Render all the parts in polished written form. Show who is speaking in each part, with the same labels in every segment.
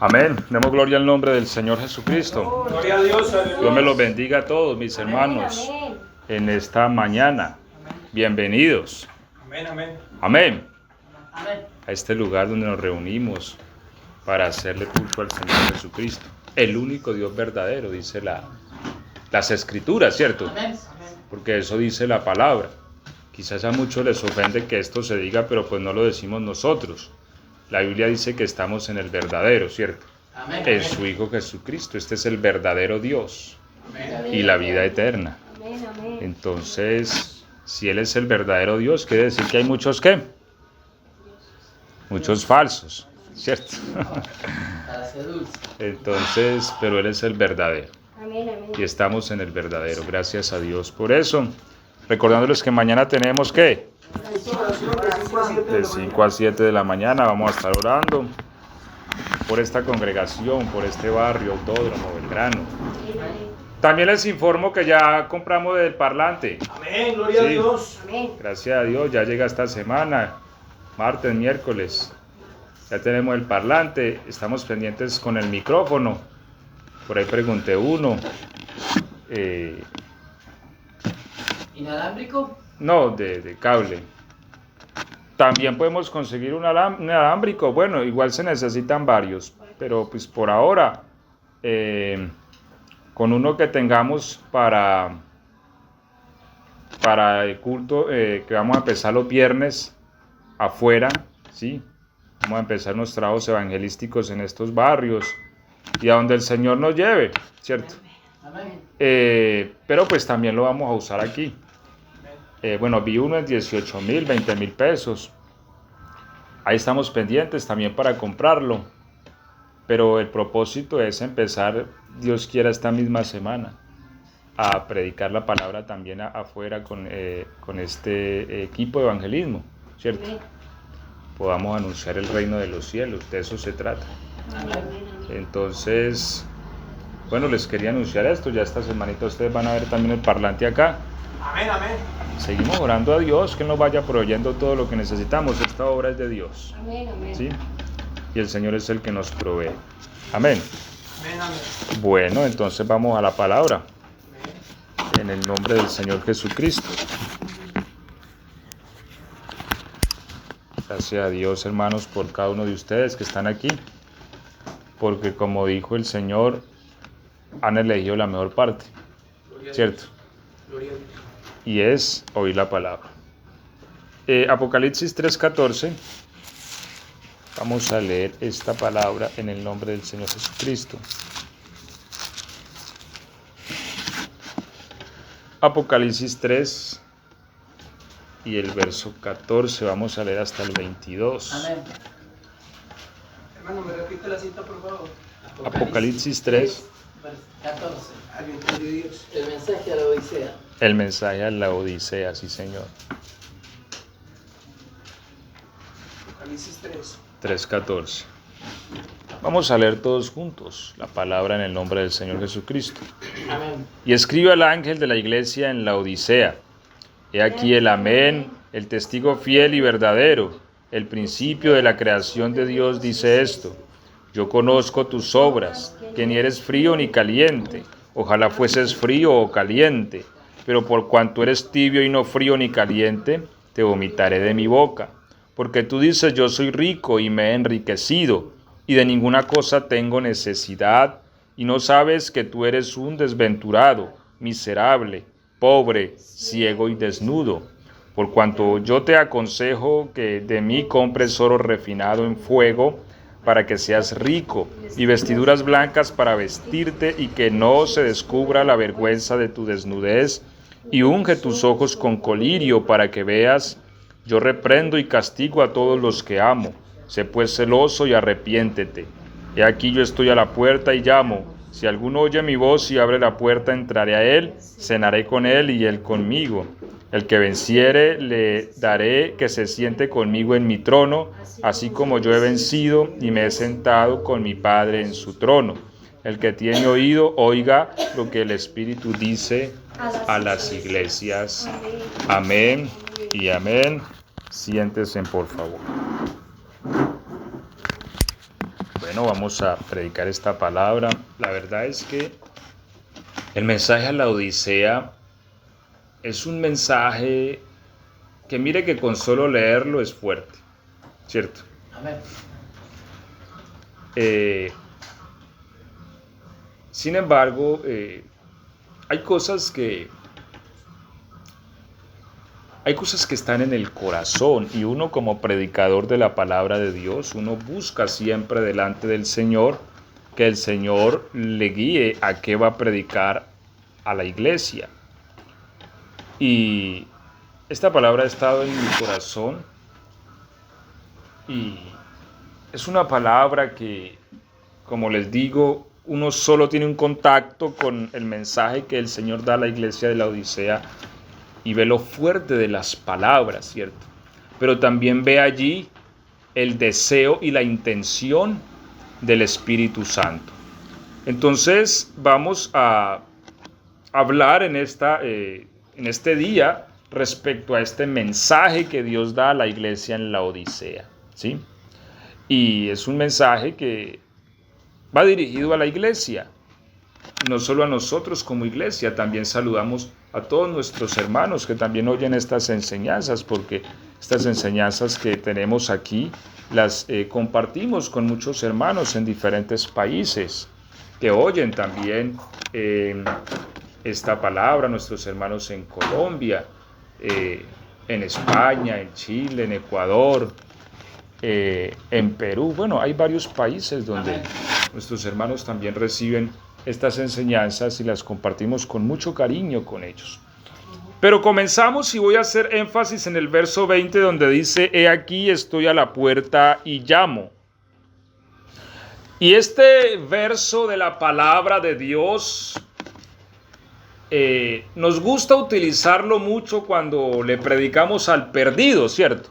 Speaker 1: Amén. Demos gloria al nombre del Señor Jesucristo.
Speaker 2: Gloria a Dios, aleluya.
Speaker 1: Dios me los bendiga a todos mis hermanos en esta mañana. Bienvenidos.
Speaker 2: Amén, amén.
Speaker 1: Amén.
Speaker 3: Amén.
Speaker 1: A este lugar donde nos reunimos para hacerle culto al Señor Jesucristo. El único Dios verdadero, dice las Escrituras, ¿cierto?
Speaker 3: Amén.
Speaker 1: Porque eso dice la palabra. Quizás a muchos les ofende que esto se diga, pero pues no lo decimos nosotros. La Biblia dice que estamos en el verdadero, ¿cierto?
Speaker 3: Amén.
Speaker 1: En su Hijo Jesucristo. Este es el verdadero Dios
Speaker 3: Amén.
Speaker 1: y la vida eterna. Entonces, si Él es el verdadero Dios, quiere decir que hay muchos ¿qué? Muchos falsos, ¿cierto?
Speaker 3: Para ser dulce.
Speaker 1: Entonces, pero Él es el verdadero. Y estamos en el verdadero. Gracias a Dios por eso. Recordándoles que mañana tenemos ¿qué? De 5 a 7 de la mañana vamos a estar orando por esta congregación, por este barrio, Autódromo, Belgrano. También les informo que ya compramos el parlante.
Speaker 2: Amén, gloria a
Speaker 1: Sí.
Speaker 2: Dios.
Speaker 1: Gracias a Dios, ya llega esta semana, martes, miércoles. Ya tenemos el parlante, estamos pendientes con el micrófono. Por ahí pregunté uno.
Speaker 3: ¿Inalámbrico?
Speaker 1: No, de cable. También podemos conseguir un inalámbrico. Bueno, igual se necesitan varios, pero pues por ahora, con uno que tengamos para el culto, que vamos a empezar los viernes afuera, ¿sí? Vamos a empezar unos trabajos evangelísticos en estos barrios y a donde el Señor nos lleve, ¿cierto?
Speaker 3: Amén.
Speaker 1: Pero pues también lo vamos a usar aquí. Bueno, vi uno en 18,000, 20,000 pesos. Ahí estamos pendientes también para comprarlo. Pero el propósito es empezar, Dios quiera, esta misma semana a predicar la palabra también afuera con este equipo de evangelismo, ¿cierto? Podamos anunciar el reino de los cielos, de eso se trata. Entonces, bueno, les quería anunciar esto. Ya esta semanita ustedes van a ver también el parlante acá.
Speaker 2: Amén, amén.
Speaker 1: Seguimos orando a Dios que nos vaya proveyendo todo lo que necesitamos. Esta obra es de Dios, ¿sí? Y el Señor es el que nos provee. Amén.
Speaker 2: Amén, amén.
Speaker 1: Bueno, entonces vamos a la palabra.
Speaker 2: Amén.
Speaker 1: En el nombre del Señor Jesucristo. Gracias a Dios, hermanos, por cada uno de ustedes que están aquí. Porque como dijo el Señor, han elegido la mejor parte,
Speaker 2: Gloria a
Speaker 1: ¿cierto?
Speaker 2: Dios. Gloria a Dios.
Speaker 1: Y es oír la palabra. Apocalipsis 3:14. Vamos a leer esta palabra en el nombre del Señor Jesucristo. Apocalipsis 3 y el verso 14. Vamos a leer hasta el 22.
Speaker 3: Amén.
Speaker 2: Hermano, ¿me repite la cita, por favor?
Speaker 1: Apocalipsis 3,
Speaker 3: Verso 14.
Speaker 2: Al vientre de Dios.
Speaker 3: El mensaje a la Odisea.
Speaker 1: el mensaje a la Odisea, sí Señor.
Speaker 2: Apocalipsis 3.
Speaker 1: 3:14. Vamos a leer todos juntos la palabra en el nombre del Señor Jesucristo.
Speaker 3: Amén.
Speaker 1: Y escribe al ángel de la iglesia en la Odisea. He aquí el Amén, el testigo fiel y verdadero, el principio de la creación de Dios dice esto. Yo conozco tus obras, que ni eres frío ni caliente. Ojalá fueses frío o caliente, pero por cuanto eres tibio y no frío ni caliente, te vomitaré de mi boca. Porque tú dices, yo soy rico y me he enriquecido, y de ninguna cosa tengo necesidad, y no sabes que tú eres un desventurado, miserable, pobre, ciego y desnudo. Por cuanto yo te aconsejo que de mí compres oro refinado en fuego, para que seas rico, y vestiduras blancas para vestirte, y que no se descubra la vergüenza de tu desnudez, y unge tus ojos con colirio para que veas. Yo reprendo y castigo a todos los que amo. Sé pues celoso y arrepiéntete. He aquí yo estoy a la puerta y llamo. Si alguno oye mi voz y abre la puerta, entraré a él, cenaré con él y él conmigo. El que venciere le daré que se siente conmigo en mi trono, así como yo he vencido y me he sentado con mi Padre en su trono. El que tiene oído, oiga lo que el Espíritu dice a las iglesias. Amén y amén. Siéntense, por favor. Bueno, vamos a predicar esta palabra. La verdad es que el mensaje a la Odisea es un mensaje que mire que con solo leerlo es fuerte, ¿cierto?
Speaker 3: Amén.
Speaker 1: Sin embargo, hay cosas que están en el corazón y uno como predicador de la palabra de Dios, uno busca siempre delante del Señor que el Señor le guíe a qué va a predicar a la iglesia. Y esta palabra ha estado en mi corazón y es una palabra que, como les digo, uno solo tiene un contacto con el mensaje que el Señor da a la iglesia de la Odisea y ve lo fuerte de las palabras, ¿cierto? Pero también ve allí el deseo y la intención del Espíritu Santo. Entonces vamos a hablar en este día respecto a este mensaje que Dios da a la iglesia en la Odisea, ¿sí? Y es un mensaje que va dirigido a la iglesia, no solo a nosotros como iglesia, también saludamos a todos nuestros hermanos que también oyen estas enseñanzas, porque estas enseñanzas que tenemos aquí las compartimos con muchos hermanos en diferentes países que oyen también esta palabra, nuestros hermanos en Colombia, en España, en Chile, en Ecuador, en Perú. Bueno, hay varios países donde nuestros hermanos también reciben estas enseñanzas y las compartimos con mucho cariño con ellos. Pero comenzamos y voy a hacer énfasis en el verso 20 donde dice: he aquí estoy a la puerta y llamo. Y este verso de la palabra de Dios nos gusta utilizarlo mucho cuando le predicamos al perdido, ¿cierto?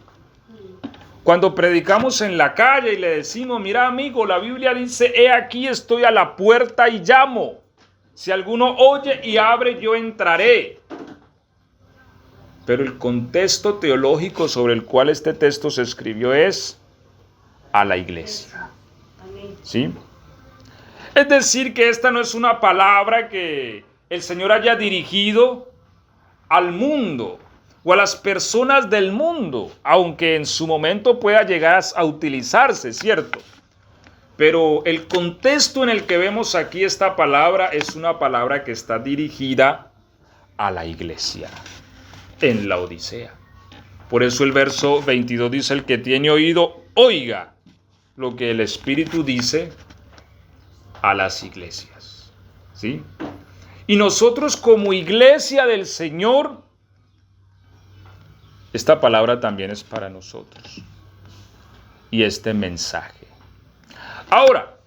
Speaker 1: Cuando predicamos en la calle y le decimos: mira amigo, la Biblia dice: he aquí estoy a la puerta y llamo. Si alguno oye y abre, yo entraré. Pero el contexto teológico sobre el cual este texto se escribió es a la iglesia. ¿Sí? Es decir, que esta no es una palabra que el Señor haya dirigido al mundo o a las personas del mundo, aunque en su momento pueda llegar a utilizarse, ¿cierto? Pero el contexto en el que vemos aquí esta palabra es una palabra que está dirigida a la iglesia en la Odisea. Por eso el verso 22 dice: el que tiene oído, oiga lo que el Espíritu dice a las iglesias. ¿Sí? Y nosotros como iglesia del Señor, esta palabra también es para nosotros. Y este mensaje. Ahora,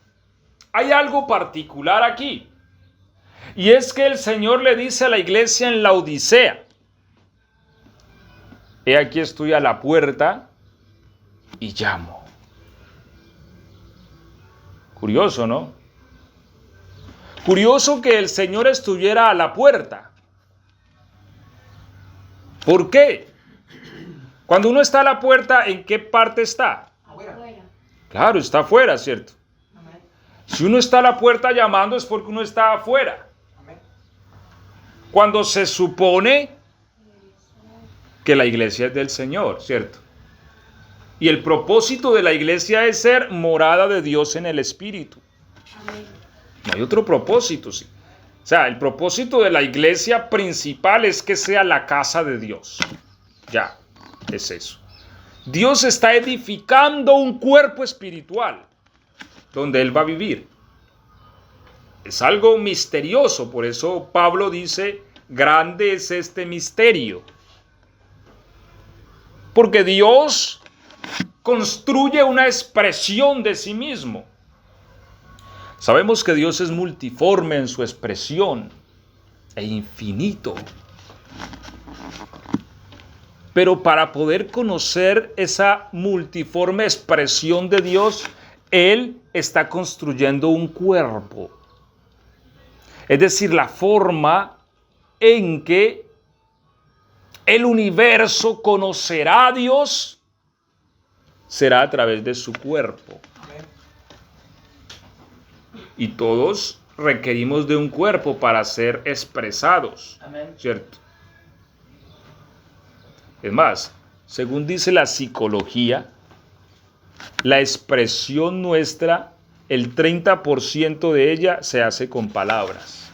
Speaker 1: hay algo particular aquí. Y es que el Señor le dice a la iglesia en la Odisea: he aquí estoy a la puerta y llamo. Curioso, ¿no? Curioso que el Señor estuviera a la puerta. ¿Por qué? Cuando uno está a la puerta, ¿en qué parte está?
Speaker 2: Afuera.
Speaker 1: Claro, está afuera, ¿cierto?
Speaker 2: Amén.
Speaker 1: Si uno está a la puerta llamando es porque uno está afuera.
Speaker 2: Amén.
Speaker 1: Cuando se supone que la iglesia es del Señor, ¿cierto? Y el propósito de la iglesia es ser morada de Dios en el Espíritu.
Speaker 4: Amén.
Speaker 1: No hay otro propósito, sí. O sea, el propósito de la iglesia principal es que sea la casa de Dios. Ya, es eso. Dios está edificando un cuerpo espiritual donde Él va a vivir. Es algo misterioso, por eso Pablo dice: grande es este misterio. Porque Dios construye una expresión de sí mismo. Sabemos que Dios es multiforme en su expresión e infinito. Pero para poder conocer esa multiforme expresión de Dios, Él está construyendo un cuerpo. Es decir, la forma en que el universo conocerá a Dios será a través de su cuerpo.
Speaker 2: Amén.
Speaker 1: Y todos requerimos de un cuerpo para ser expresados,
Speaker 3: Amén.
Speaker 1: ¿cierto? Es más, según dice la psicología, la expresión nuestra, el 30% de ella se hace con palabras.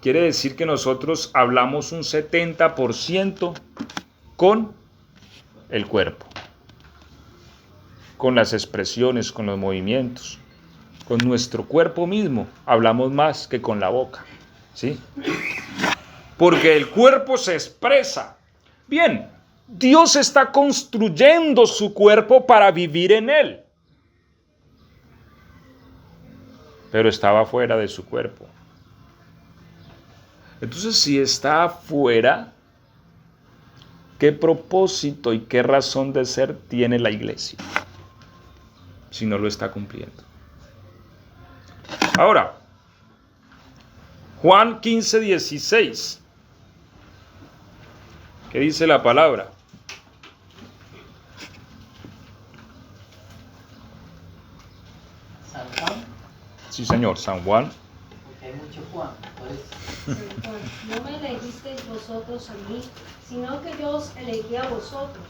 Speaker 1: Quiere decir que nosotros hablamos un 70% con el cuerpo, con las expresiones, con los movimientos. Con nuestro cuerpo mismo hablamos más que con la boca, ¿sí? Porque el cuerpo se expresa. Bien, Dios está construyendo su cuerpo para vivir en él. Pero estaba fuera de su cuerpo. Entonces, si está afuera, ¿qué propósito y qué razón de ser tiene la iglesia? Si no lo está cumpliendo. Ahora, Juan 15:16. ¿Qué dice la palabra?
Speaker 3: San Juan,
Speaker 1: Sí, señor, San Juan.
Speaker 3: porque hay mucho Juan, por eso.
Speaker 4: No me elegisteis vosotros a mí, sino que yo os elegí a vosotros,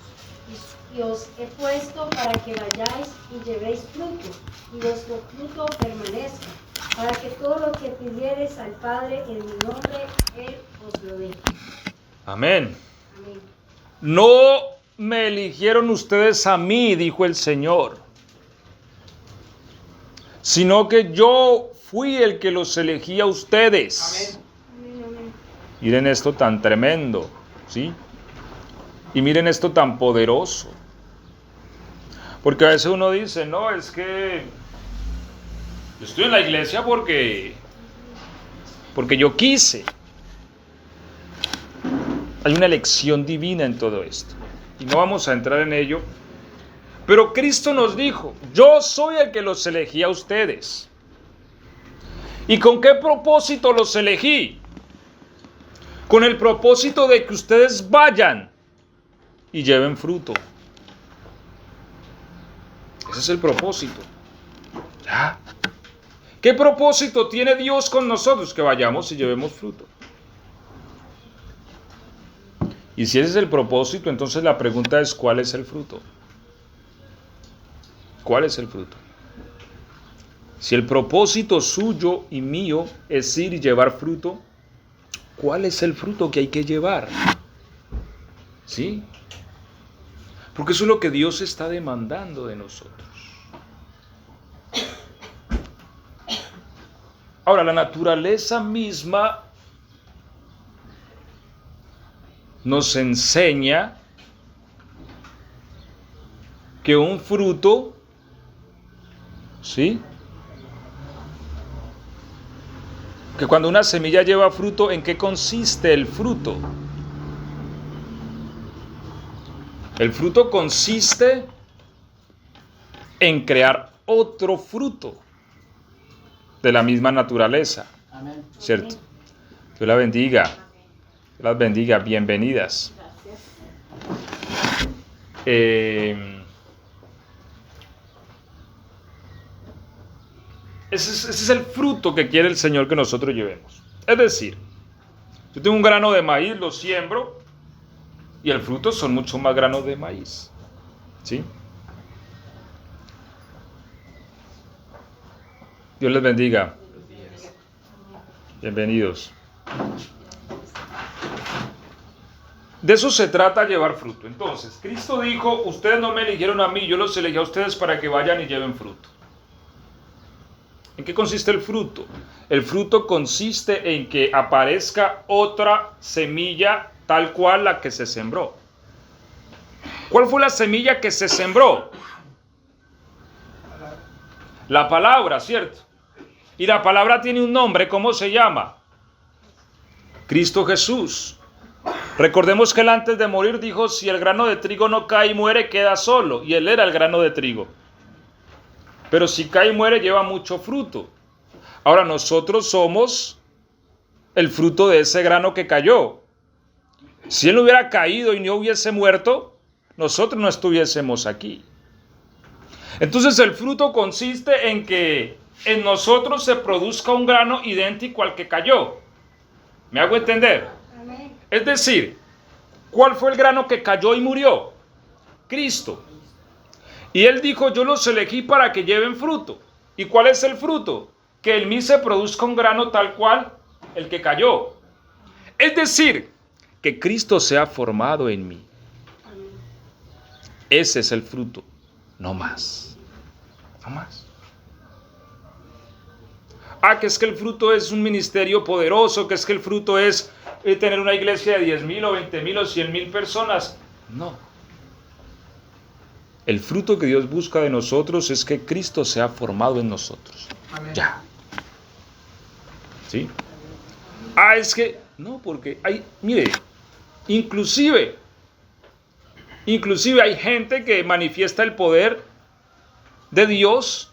Speaker 4: y os he puesto para que vayáis y llevéis fruto, y vuestro fruto permanezca, para que todo lo que pidiereis al Padre en mi nombre, Él os lo dé.
Speaker 1: Amén.
Speaker 4: Amén.
Speaker 1: No me eligieron ustedes a mí, dijo el Señor, sino que yo fui el que los elegí a ustedes.
Speaker 3: Amén.
Speaker 4: Amén, amén.
Speaker 1: Miren esto tan tremendo, ¿sí? Y miren esto tan poderoso. Porque a veces uno dice, no, es que yo estoy en la iglesia porque yo quise. Hay una elección divina en todo esto. Y no vamos a entrar en ello. Pero Cristo nos dijo, yo soy el que los elegí a ustedes. ¿Y con qué propósito los elegí? Con el propósito de que ustedes vayan y lleven fruto. Ese es el propósito. ¿Ya? ¿Qué propósito tiene Dios con nosotros? Que vayamos y llevemos fruto. Y si ese es el propósito, entonces la pregunta es, ¿cuál es el fruto? ¿Cuál es el fruto? Si el propósito suyo y mío es ir y llevar fruto, ¿cuál es el fruto que hay que llevar? ¿Sí? Porque eso es lo que Dios está demandando de nosotros. Ahora, la naturaleza misma nos enseña que un fruto, ¿sí? Que cuando una semilla lleva fruto, ¿en qué consiste el fruto? El fruto consiste en crear otro fruto de la misma naturaleza,
Speaker 3: Amén.
Speaker 1: ¿cierto? Dios la bendiga. Dios las bendiga. Bienvenidas. Ese es el fruto que quiere el Señor que nosotros llevemos. Es decir, yo tengo un grano de maíz, lo siembro, y el fruto son mucho más granos de maíz. ¿Sí? Dios les bendiga. Bienvenidos. De eso se trata, llevar fruto. Entonces, Cristo dijo, ustedes no me eligieron a mí, yo los elegí a ustedes para que vayan y lleven fruto. ¿En qué consiste el fruto? El fruto consiste en que aparezca otra semilla tal cual la que se sembró. ¿Cuál fue la semilla que se sembró? La palabra, ¿cierto? Y la palabra tiene un nombre, ¿cómo se llama? Cristo Jesús. Recordemos que él antes de morir dijo, si el grano de trigo no cae y muere, queda solo. Y él era el grano de trigo. Pero si cae y muere, lleva mucho fruto. Ahora nosotros somos el fruto de ese grano que cayó. Si él no hubiera caído y no hubiese muerto, nosotros no estuviésemos aquí. Entonces el fruto consiste en que en nosotros se produzca un grano idéntico al que cayó. ¿Me hago entender?
Speaker 4: Amén.
Speaker 1: Es decir, ¿cuál fue el grano que cayó y murió? Cristo. Y Él dijo, yo los elegí para que lleven fruto. ¿Y cuál es el fruto? Que en mí se produzca un grano tal cual el que cayó. Es decir, que Cristo sea formado en mí. Ese es el fruto, no más. No más. Que es que el fruto es un ministerio poderoso, que es que el fruto es tener una iglesia de 10,000 o 20,000 o 100,000 personas. No. El fruto que Dios busca de nosotros es que Cristo sea formado en nosotros.
Speaker 2: Amén.
Speaker 1: Ya. ¿Sí? Es que, no, porque hay, mire, inclusive hay gente que manifiesta el poder de Dios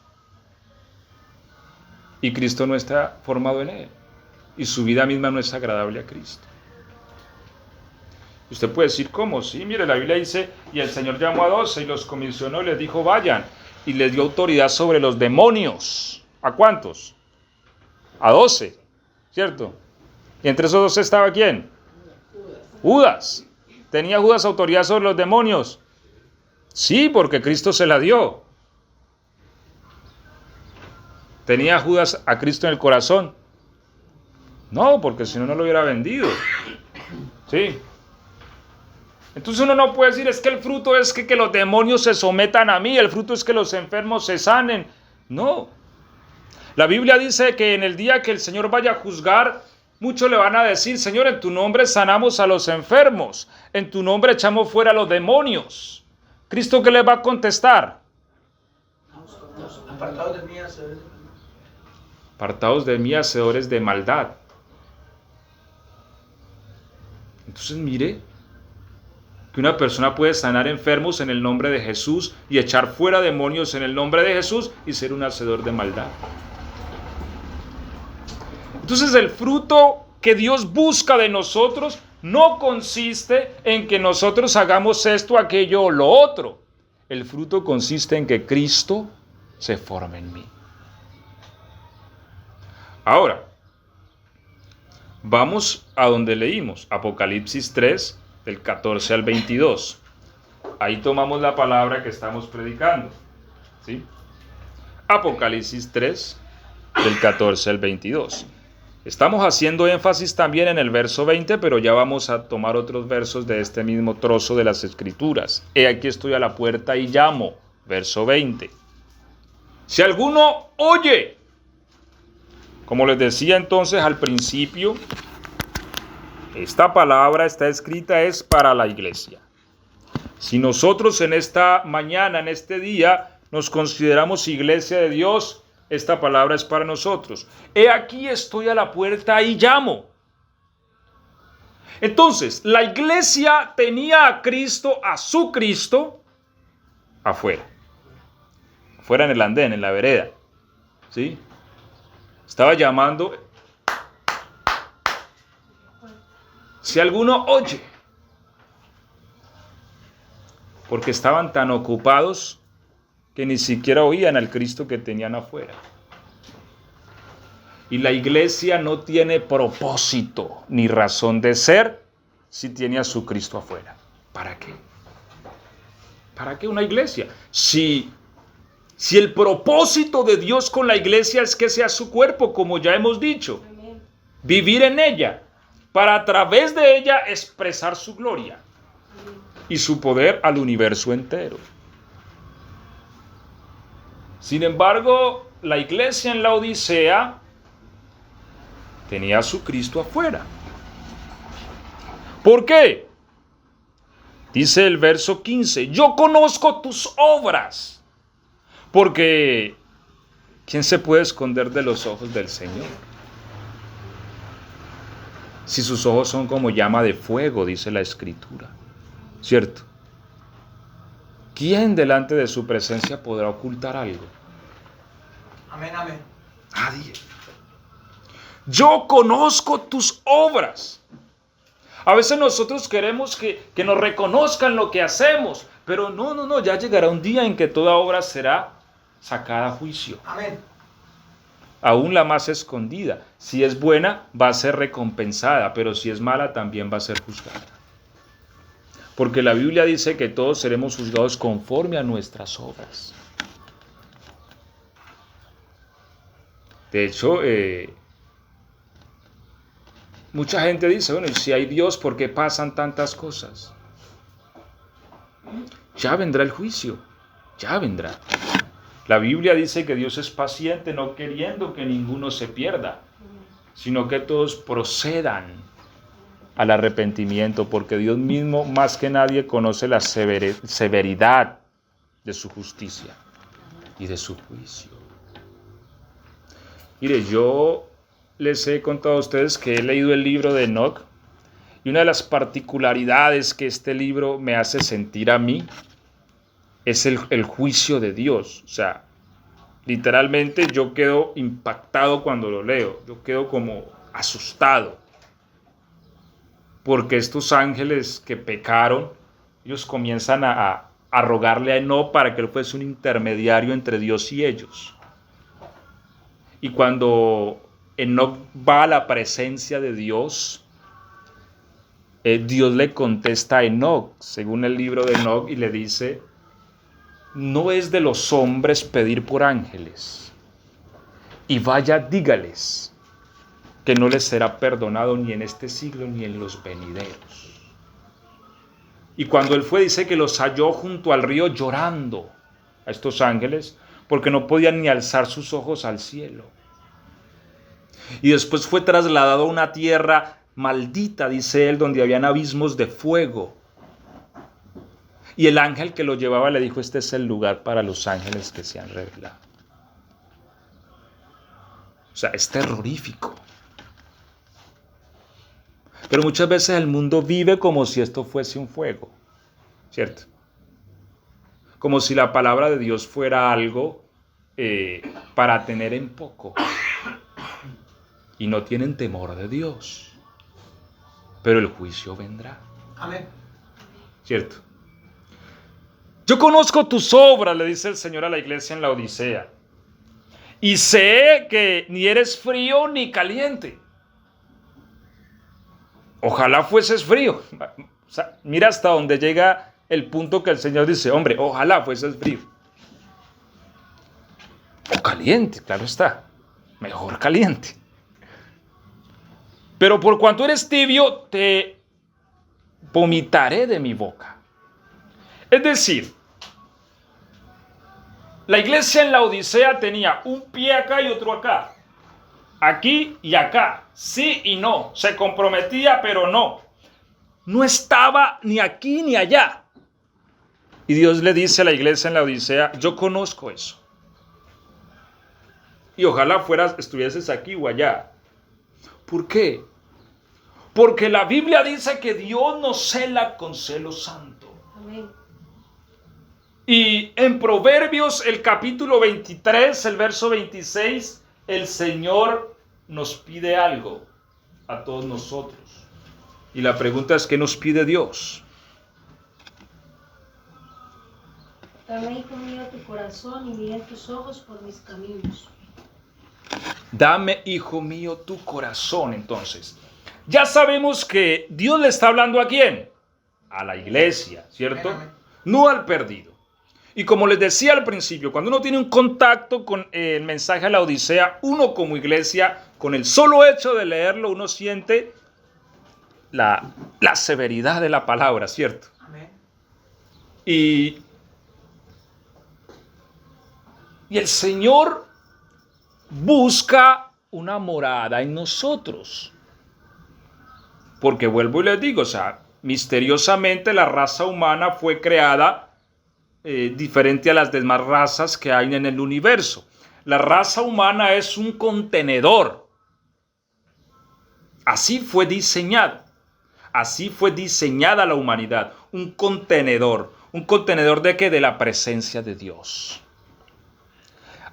Speaker 1: y Cristo no está formado en él. Y su vida misma no es agradable a Cristo. Usted puede decir, ¿cómo? Sí, mire, la Biblia dice, y el Señor llamó a 12 y los comisionó y les dijo, vayan. Y les dio autoridad sobre los demonios. ¿A cuántos? A 12, ¿cierto? Y entre esos 12 estaba ¿quién? Judas. ¿Tenía Judas autoridad sobre los demonios? Sí, porque Cristo se la dio. ¿Tenía Judas a Cristo en el corazón? No, porque si no, no lo hubiera vendido. Sí. Entonces uno no puede decir, es que el fruto es que los demonios se sometan a mí, el fruto es que los enfermos se sanen. No. La Biblia dice que en el día que el Señor vaya a juzgar, muchos le van a decir, Señor, en tu nombre sanamos a los enfermos, en tu nombre echamos fuera a los demonios. ¿Cristo qué les va a contestar?
Speaker 2: Apartados de mí, hacedores de maldad.
Speaker 1: Apartados de mí, hacedores de maldad. Entonces mire que una persona puede sanar enfermos en el nombre de Jesús y echar fuera demonios en el nombre de Jesús y ser un hacedor de maldad. Entonces el fruto que Dios busca de nosotros no consiste en que nosotros hagamos esto, aquello o lo otro. El fruto consiste en que Cristo se forme en mí. Ahora, vamos a donde leímos, Apocalipsis 3, del 14 al 22. Ahí tomamos la palabra que estamos predicando. ¿Sí? Apocalipsis 3, del 14 al 22. Estamos haciendo énfasis también en el verso 20, pero ya vamos a tomar otros versos de este mismo trozo de las Escrituras. He aquí estoy a la puerta y llamo. Verso 20. Si alguno oye, como les decía entonces al principio, esta palabra está escrita es para la iglesia. Si nosotros en esta mañana, en este día, nos consideramos iglesia de Dios, esta palabra es para nosotros. He aquí estoy a la puerta y llamo. Entonces, la iglesia tenía a Cristo, a su Cristo, afuera. Afuera en el andén, en la vereda. ¿Sí? Estaba llamando. Si alguno oye. Porque estaban tan ocupados que ni siquiera oían al Cristo que tenían afuera. Y la iglesia no tiene propósito ni razón de ser si tiene a su Cristo afuera. ¿Para qué? ¿Para qué una iglesia? Si el propósito de Dios con la iglesia es que sea su cuerpo, como ya hemos dicho, vivir en ella, para a través de ella expresar su gloria y su poder al universo entero. Sin embargo, la iglesia en la Odisea tenía a su Cristo afuera. ¿Por qué? Dice el verso 15, yo conozco tus obras. Porque ¿quién se puede esconder de los ojos del Señor? Si sus ojos son como llama de fuego, dice la Escritura. ¿Cierto? ¿Quién delante de su presencia podrá ocultar algo?
Speaker 2: Amén, amén.
Speaker 1: Nadie. Yo conozco tus obras. A veces nosotros queremos que nos reconozcan lo que hacemos, pero no, ya llegará un día en que toda obra será sacada a juicio.
Speaker 2: Amén.
Speaker 1: aún la más escondida. Si es buena, va a ser recompensada, pero si es mala, también va a ser juzgada. Porque la Biblia dice que todos seremos juzgados conforme a nuestras obras. De hecho, mucha gente dice, bueno, si hay Dios, ¿por qué pasan tantas cosas? Ya vendrá el juicio, ya vendrá. La Biblia dice que Dios es paciente, no queriendo que ninguno se pierda, sino que todos procedan al arrepentimiento, porque Dios mismo, más que nadie, conoce la severidad de su justicia y de su juicio. Mire, yo les he contado a ustedes que he leído el libro de Enoc, y una de las particularidades que este libro me hace sentir a mí es el juicio de Dios. O sea, literalmente yo quedo impactado cuando lo leo, yo quedo como asustado, porque estos ángeles que pecaron, ellos comienzan a rogarle a Enoc para que él fuese un intermediario entre Dios y ellos. Y cuando Enoc va a la presencia de Dios, Dios le contesta a Enoc, según el libro de Enoc, y le dice: no es de los hombres pedir por ángeles, y vaya, dígales que no les será perdonado ni en este siglo ni en los venideros. Y cuando él fue, dice que los halló junto al río llorando a estos ángeles, porque no podían ni alzar sus ojos al cielo. Y después fue trasladado a una tierra maldita, dice él, donde habían abismos de fuego. Y el ángel que lo llevaba le dijo: este es el lugar para los ángeles que se han revelado. O sea, es terrorífico. Pero muchas veces el mundo vive como si esto fuese un fuego, ¿cierto? Como si la palabra de Dios fuera algo para tener en poco. Y no tienen temor de Dios. Pero el juicio vendrá.
Speaker 2: Amén.
Speaker 1: ¿Cierto? Yo conozco tus obras, le dice el Señor a la iglesia en la Odisea, y sé que ni eres frío ni caliente. Ojalá fueses frío. O sea, mira hasta dónde llega el punto que el Señor dice: hombre, ojalá fueses frío. O caliente, claro está. Mejor caliente. Pero por cuanto eres tibio, te vomitaré de mi boca. Es decir, la iglesia en la Odisea tenía un pie acá y otro acá. Aquí y acá. Sí y no. Se comprometía, pero no. No estaba ni aquí ni allá. Y Dios le dice a la iglesia en la Odisea: yo conozco eso. Y ojalá estuvieses aquí o allá. ¿Por qué? Porque la Biblia dice que Dios nos cela con celo santo.
Speaker 4: Amén.
Speaker 1: Y en Proverbios, el capítulo 23, el verso 26, el Señor nos pide algo a todos nosotros. Y la pregunta es: ¿qué nos pide Dios?
Speaker 4: Dame, hijo mío, tu corazón y miren tus ojos por mis caminos.
Speaker 1: Dame, hijo mío, tu corazón. Entonces, ya sabemos que Dios le está hablando ¿a quién? A la iglesia, ¿cierto? No al perdido. Y como les decía al principio, cuando uno tiene un contacto con el mensaje a la Odisea, uno como iglesia, con el solo hecho de leerlo, uno siente la severidad de la palabra, ¿cierto?
Speaker 2: Amén.
Speaker 1: Y el Señor busca una morada en nosotros. Porque vuelvo y les digo, o sea, misteriosamente la raza humana fue creada diferente a las demás razas que hay en el universo. La raza humana es un contenedor. Así fue diseñada. Así fue diseñada la humanidad. Un contenedor. ¿Un contenedor de qué? De la presencia de Dios.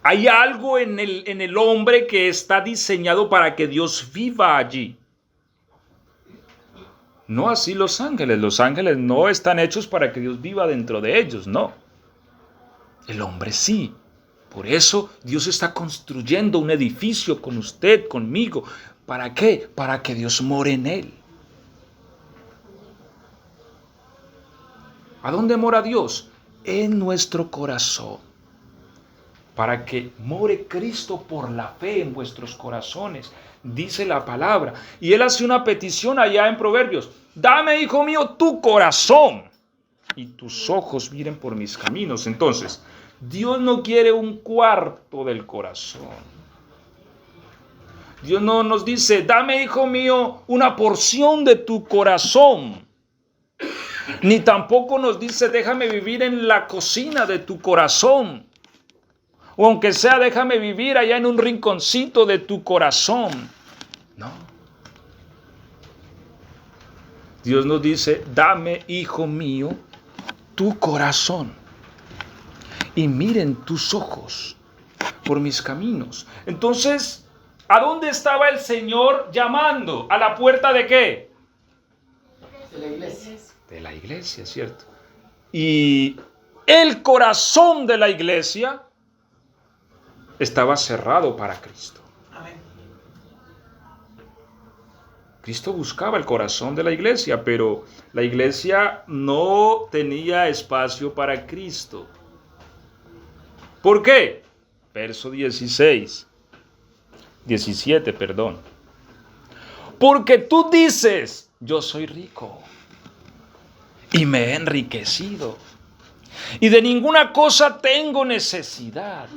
Speaker 1: Hay algo en el hombre que está diseñado para que Dios viva allí. No así los ángeles. Los ángeles no están hechos para que Dios viva dentro de ellos, no. El hombre sí. Por eso Dios está construyendo un edificio con usted, conmigo. ¿Para qué? Para que Dios more en él. ¿A dónde mora Dios? En nuestro corazón. Para que more Cristo por la fe en vuestros corazones, dice la palabra. Y Él hace una petición allá en Proverbios. Dame, hijo mío, tu corazón y tus ojos miren por mis caminos. Entonces, Dios no quiere un cuarto del corazón. Dios no nos dice, dame, hijo mío, una porción de tu corazón. Ni tampoco nos dice, déjame vivir en la cocina de tu corazón. O aunque sea, déjame vivir allá en un rinconcito de tu corazón. No. Dios nos dice, dame, hijo mío, tu corazón. Y miren tus ojos por mis caminos. Entonces, ¿a dónde estaba el Señor llamando? ¿A la puerta de qué?
Speaker 3: De la iglesia.
Speaker 1: De la iglesia, ¿cierto? Y el corazón de la iglesia estaba cerrado para Cristo.
Speaker 2: Amén.
Speaker 1: Cristo buscaba el corazón de la iglesia, pero la iglesia no tenía espacio para Cristo. ¿Por qué? Verso 17, perdón. Porque tú dices, yo soy rico y me he enriquecido y de ninguna cosa tengo necesidad.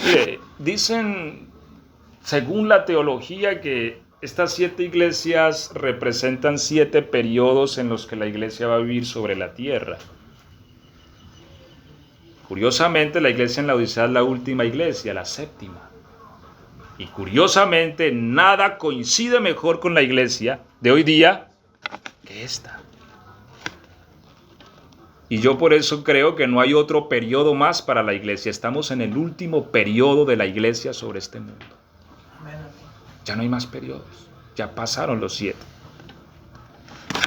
Speaker 1: Mire, dicen, según la teología, que estas 7 iglesias representan 7 periodos en los que la iglesia va a vivir sobre la tierra. Curiosamente, la iglesia en Laodicea es la última iglesia, la 7ª. Y curiosamente, nada coincide mejor con la iglesia de hoy día que esta. Y yo por eso creo que no hay otro periodo más para la iglesia. Estamos en el último periodo de la iglesia sobre este mundo.
Speaker 2: Amén.
Speaker 1: Ya no hay más periodos. Ya pasaron los 7.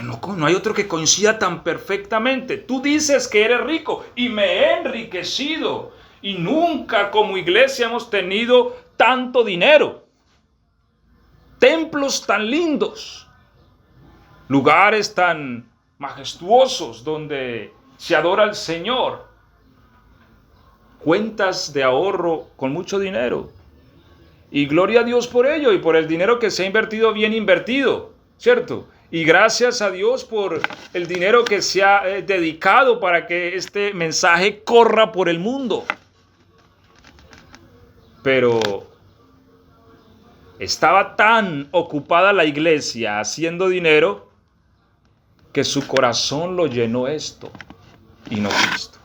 Speaker 1: No hay otro que coincida tan perfectamente. Tú dices que eres rico y me he enriquecido. Y nunca como iglesia hemos tenido tanto dinero. Templos tan lindos. Lugares tan majestuosos donde se adora al Señor. Cuentas de ahorro con mucho dinero. Y gloria a Dios por ello y por el dinero que se ha invertido bien invertido, ¿cierto? Y gracias a Dios por el dinero que se ha dedicado para que este mensaje corra por el mundo. Pero estaba tan ocupada la iglesia haciendo dinero que su corazón lo llenó esto y no Cristo.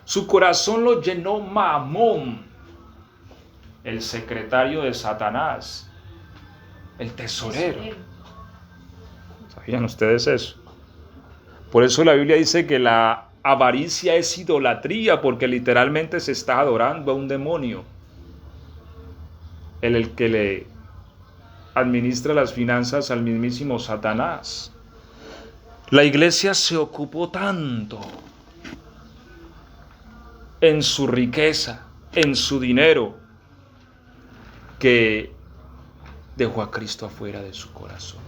Speaker 1: Su corazón lo llenó Mamón, el secretario de Satanás, el tesorero. ¿Sabían ustedes eso? Por eso la Biblia dice que la avaricia es idolatría, porque literalmente se está adorando a un demonio. El que le administra las finanzas al mismísimo Satanás. La iglesia se ocupó tanto en su riqueza, en su dinero, que dejó a Cristo afuera de su corazón.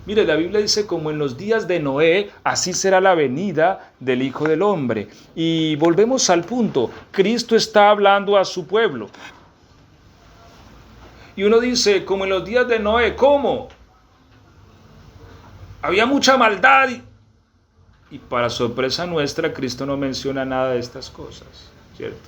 Speaker 1: Mire, la Biblia dice, como en los días de Noé, así será la venida del Hijo del Hombre. Y volvemos al punto, Cristo está hablando a su pueblo. Y uno dice, como en los días de Noé, ¿cómo? Había mucha maldad. Y para sorpresa nuestra, Cristo no menciona nada de estas cosas, ¿cierto?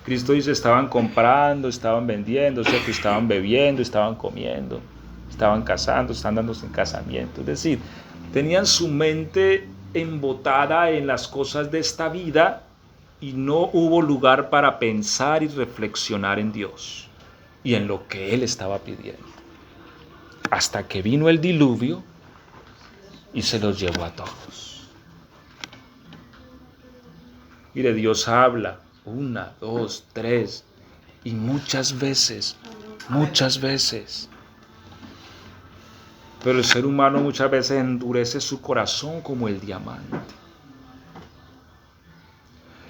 Speaker 1: Cristo dice, estaban comprando, estaban vendiendo, ¿cierto? Estaban bebiendo, estaban comiendo, estaban casando, están dándose en casamiento. Es decir, tenían su mente embotada en las cosas de esta vida y no hubo lugar para pensar y reflexionar en Dios y en lo que Él estaba pidiendo. Hasta que vino el diluvio y se los llevó a todos. Mire, Dios habla 1, 2, 3 y muchas veces. Pero el ser humano muchas veces endurece su corazón como el diamante.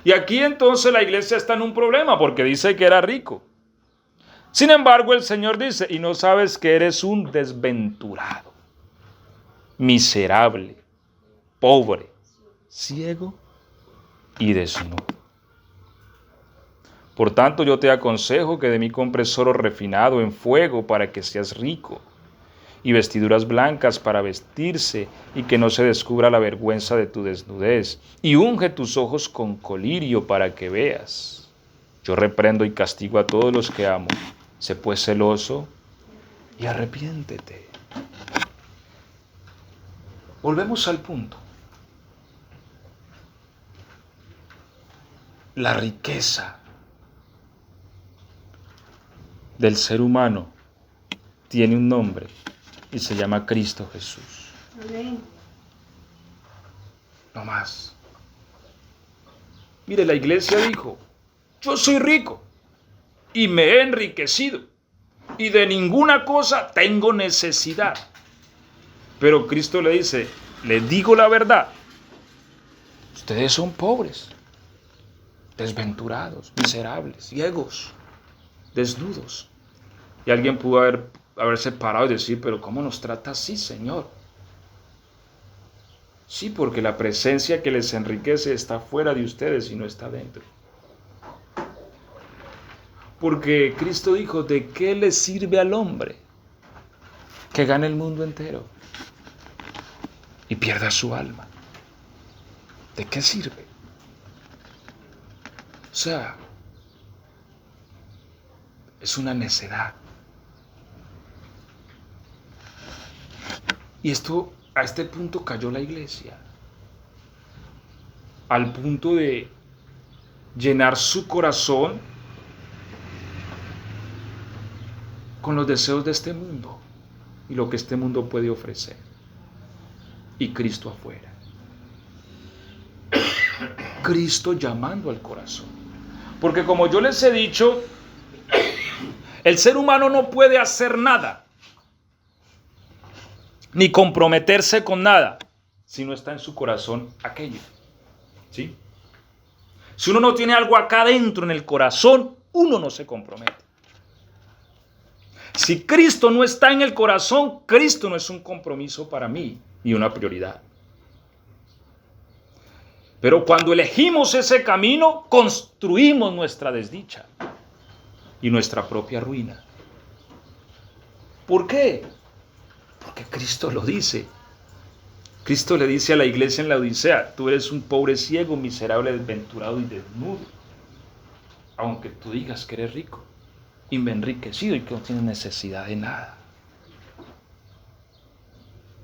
Speaker 1: Y aquí entonces la iglesia está en un problema porque dice que era rico. Sin embargo, el Señor dice, y no sabes que eres un desventurado, miserable, pobre, ciego y desnudo. Por tanto, yo te aconsejo que de mí compres oro refinado en fuego para que seas rico, y vestiduras blancas para vestirse, y que no se descubra la vergüenza de tu desnudez, y unge tus ojos con colirio para que veas. Yo reprendo y castigo a todos los que amo. Sé pues celoso y arrepiéntete. Volvemos al punto. La riqueza del ser humano tiene un nombre y se llama Cristo Jesús.
Speaker 4: Amén.
Speaker 1: No más. Mire, la iglesia dijo, yo soy rico y me he enriquecido y de ninguna cosa tengo necesidad. Pero Cristo le dice, le digo la verdad, ustedes son pobres, desventurados, miserables, ciegos, desnudos. Y alguien pudo haberse parado y decir, pero ¿cómo nos trata así, Señor? Sí, porque la presencia que les enriquece está fuera de ustedes y no está dentro. Porque Cristo dijo, ¿de qué le sirve al hombre que gane el mundo entero y pierda su alma? ¿De qué sirve? O sea, es una necedad. Y a este punto cayó la iglesia. Al punto de llenar su corazón con los deseos de este mundo y lo que este mundo puede ofrecer. Y Cristo afuera. Cristo llamando al corazón. Porque como yo les he dicho, el ser humano no puede hacer nada, ni comprometerse con nada, si no está en su corazón aquello. ¿Sí? Si uno no tiene algo acá adentro en el corazón, uno no se compromete. Si Cristo no está en el corazón, Cristo no es un compromiso para mí ni una prioridad. Pero cuando elegimos ese camino, construimos nuestra desdicha y nuestra propia ruina. ¿Por qué? Porque Cristo lo dice. Cristo le dice a la iglesia en la Odisea, tú eres un pobre ciego, miserable, desventurado y desnudo. Aunque tú digas que eres rico y me he enriquecido y que no tienes necesidad de nada.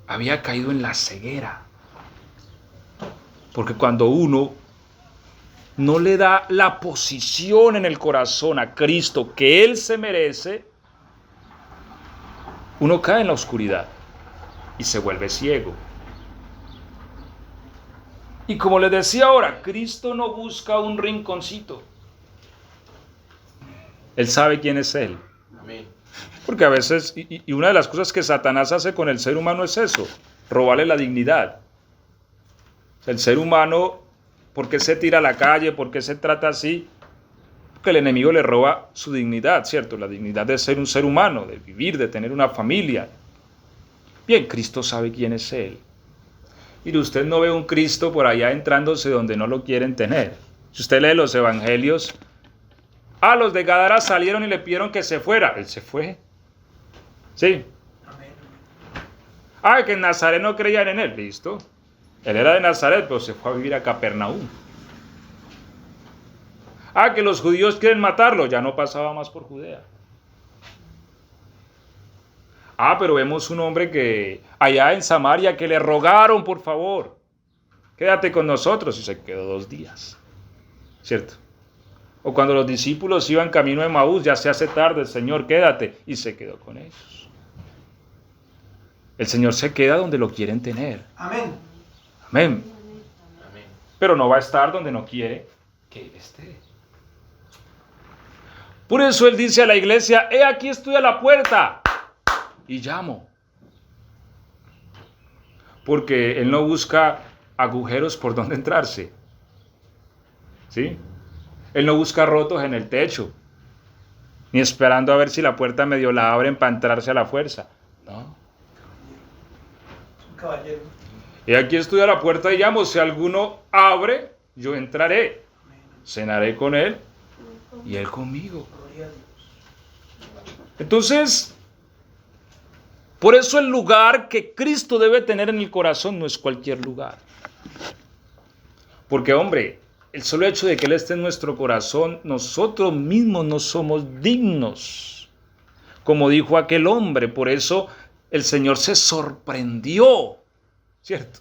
Speaker 1: Había caído en la ceguera. Porque cuando uno no le da la posición en el corazón a Cristo que Él se merece, uno cae en la oscuridad y se vuelve ciego. Y como les decía ahora, Cristo no busca un rinconcito. Él sabe quién es Él.
Speaker 2: Amén.
Speaker 1: Porque a veces, y una de las cosas que Satanás hace con el ser humano es eso, robarle la dignidad. El ser humano, ¿por qué se tira a la calle? ¿Por qué se trata así? Porque el enemigo le roba su dignidad, ¿cierto? La dignidad de ser un ser humano, de vivir, de tener una familia. Bien, Cristo sabe quién es Él. Mire, usted no ve un Cristo por allá entrándose donde no lo quieren tener. Si usted lee los evangelios, los de Gadara salieron y le pidieron que se fuera. Él se fue. Sí.
Speaker 2: Amén.
Speaker 1: Que en Nazaret no creían en Él. Listo. Él era de Nazaret, pero se fue a vivir a Capernaum. Que los judíos quieren matarlo, ya no pasaba más por Judea. Pero vemos un hombre que allá en Samaria que le rogaron, por favor, quédate con nosotros, y se quedó 2 días. ¿Cierto? O cuando los discípulos iban camino de Emaús, ya se hace tarde, Señor, quédate, y se quedó con ellos. El Señor se queda donde lo quieren tener.
Speaker 2: Amén.
Speaker 1: Amén.
Speaker 2: Amén.
Speaker 1: Pero no va a estar donde no quiere que Él esté. Por eso Él dice a la iglesia, aquí estoy a la puerta y llamo. Porque Él no busca agujeros por donde entrarse. ¿Sí? Él no busca rotos en el techo, ni esperando a ver si la puerta medio la abren para entrarse a la fuerza. No.
Speaker 2: Un caballero.
Speaker 1: Y aquí estoy a la puerta y llamo. Si alguno abre, yo entraré. Cenaré con él y él conmigo.
Speaker 2: Gloria a Dios.
Speaker 1: Entonces, por eso el lugar que Cristo debe tener en el corazón no es cualquier lugar. Porque, hombre, el solo hecho de que Él esté en nuestro corazón, nosotros mismos no somos dignos. Como dijo aquel hombre, por eso el Señor se sorprendió, ¿cierto?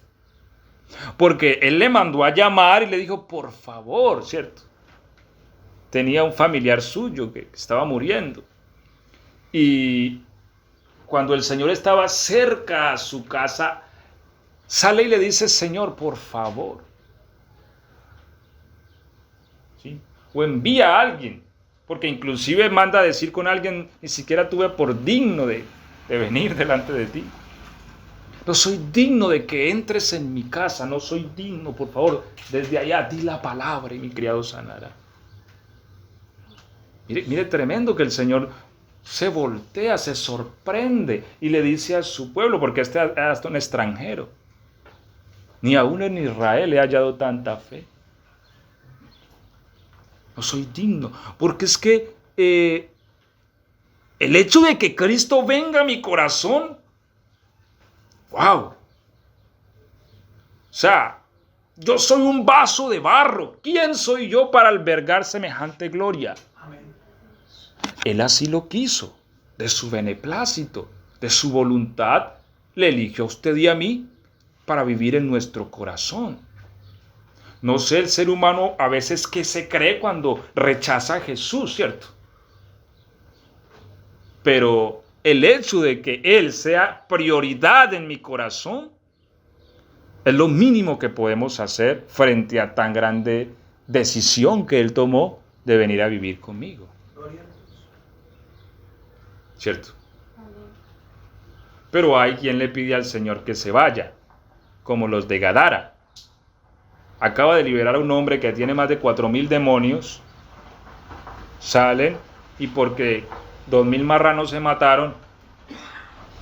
Speaker 1: Porque Él le mandó a llamar y le dijo, por favor, ¿cierto? Tenía un familiar suyo que estaba muriendo. Y cuando el Señor estaba cerca a su casa, sale y le dice, Señor, por favor. ¿Sí? O envía a alguien, porque inclusive manda a decir con alguien, ni siquiera tuve por digno de venir delante de ti. No soy digno de que entres en mi casa, no soy digno, por favor, desde allá di la palabra y mi criado sanará. Mire tremendo que el Señor se voltea, se sorprende y le dice a su pueblo, porque este es hasta un extranjero, ni aún en Israel he hallado tanta fe. No soy digno, porque es que el hecho de que Cristo venga a mi corazón, wow. O sea, yo soy un vaso de barro. ¿Quién soy yo para albergar semejante gloria?
Speaker 2: Amén.
Speaker 1: Él así lo quiso, de su beneplácito, de su voluntad, le eligió a usted y a mí para vivir en nuestro corazón. No sé el ser humano a veces qué se cree cuando rechaza a Jesús, ¿cierto? Pero el hecho de que Él sea prioridad en mi corazón es lo mínimo que podemos hacer frente a tan grande decisión que Él tomó de venir a vivir conmigo.
Speaker 2: Gloria a Dios.
Speaker 1: ¿Cierto? Pero hay quien le pide al Señor que se vaya, como los de Gadara. Acaba de liberar a un hombre que tiene más de 4,000 demonios. Salen y porque 2,000 marranos se mataron,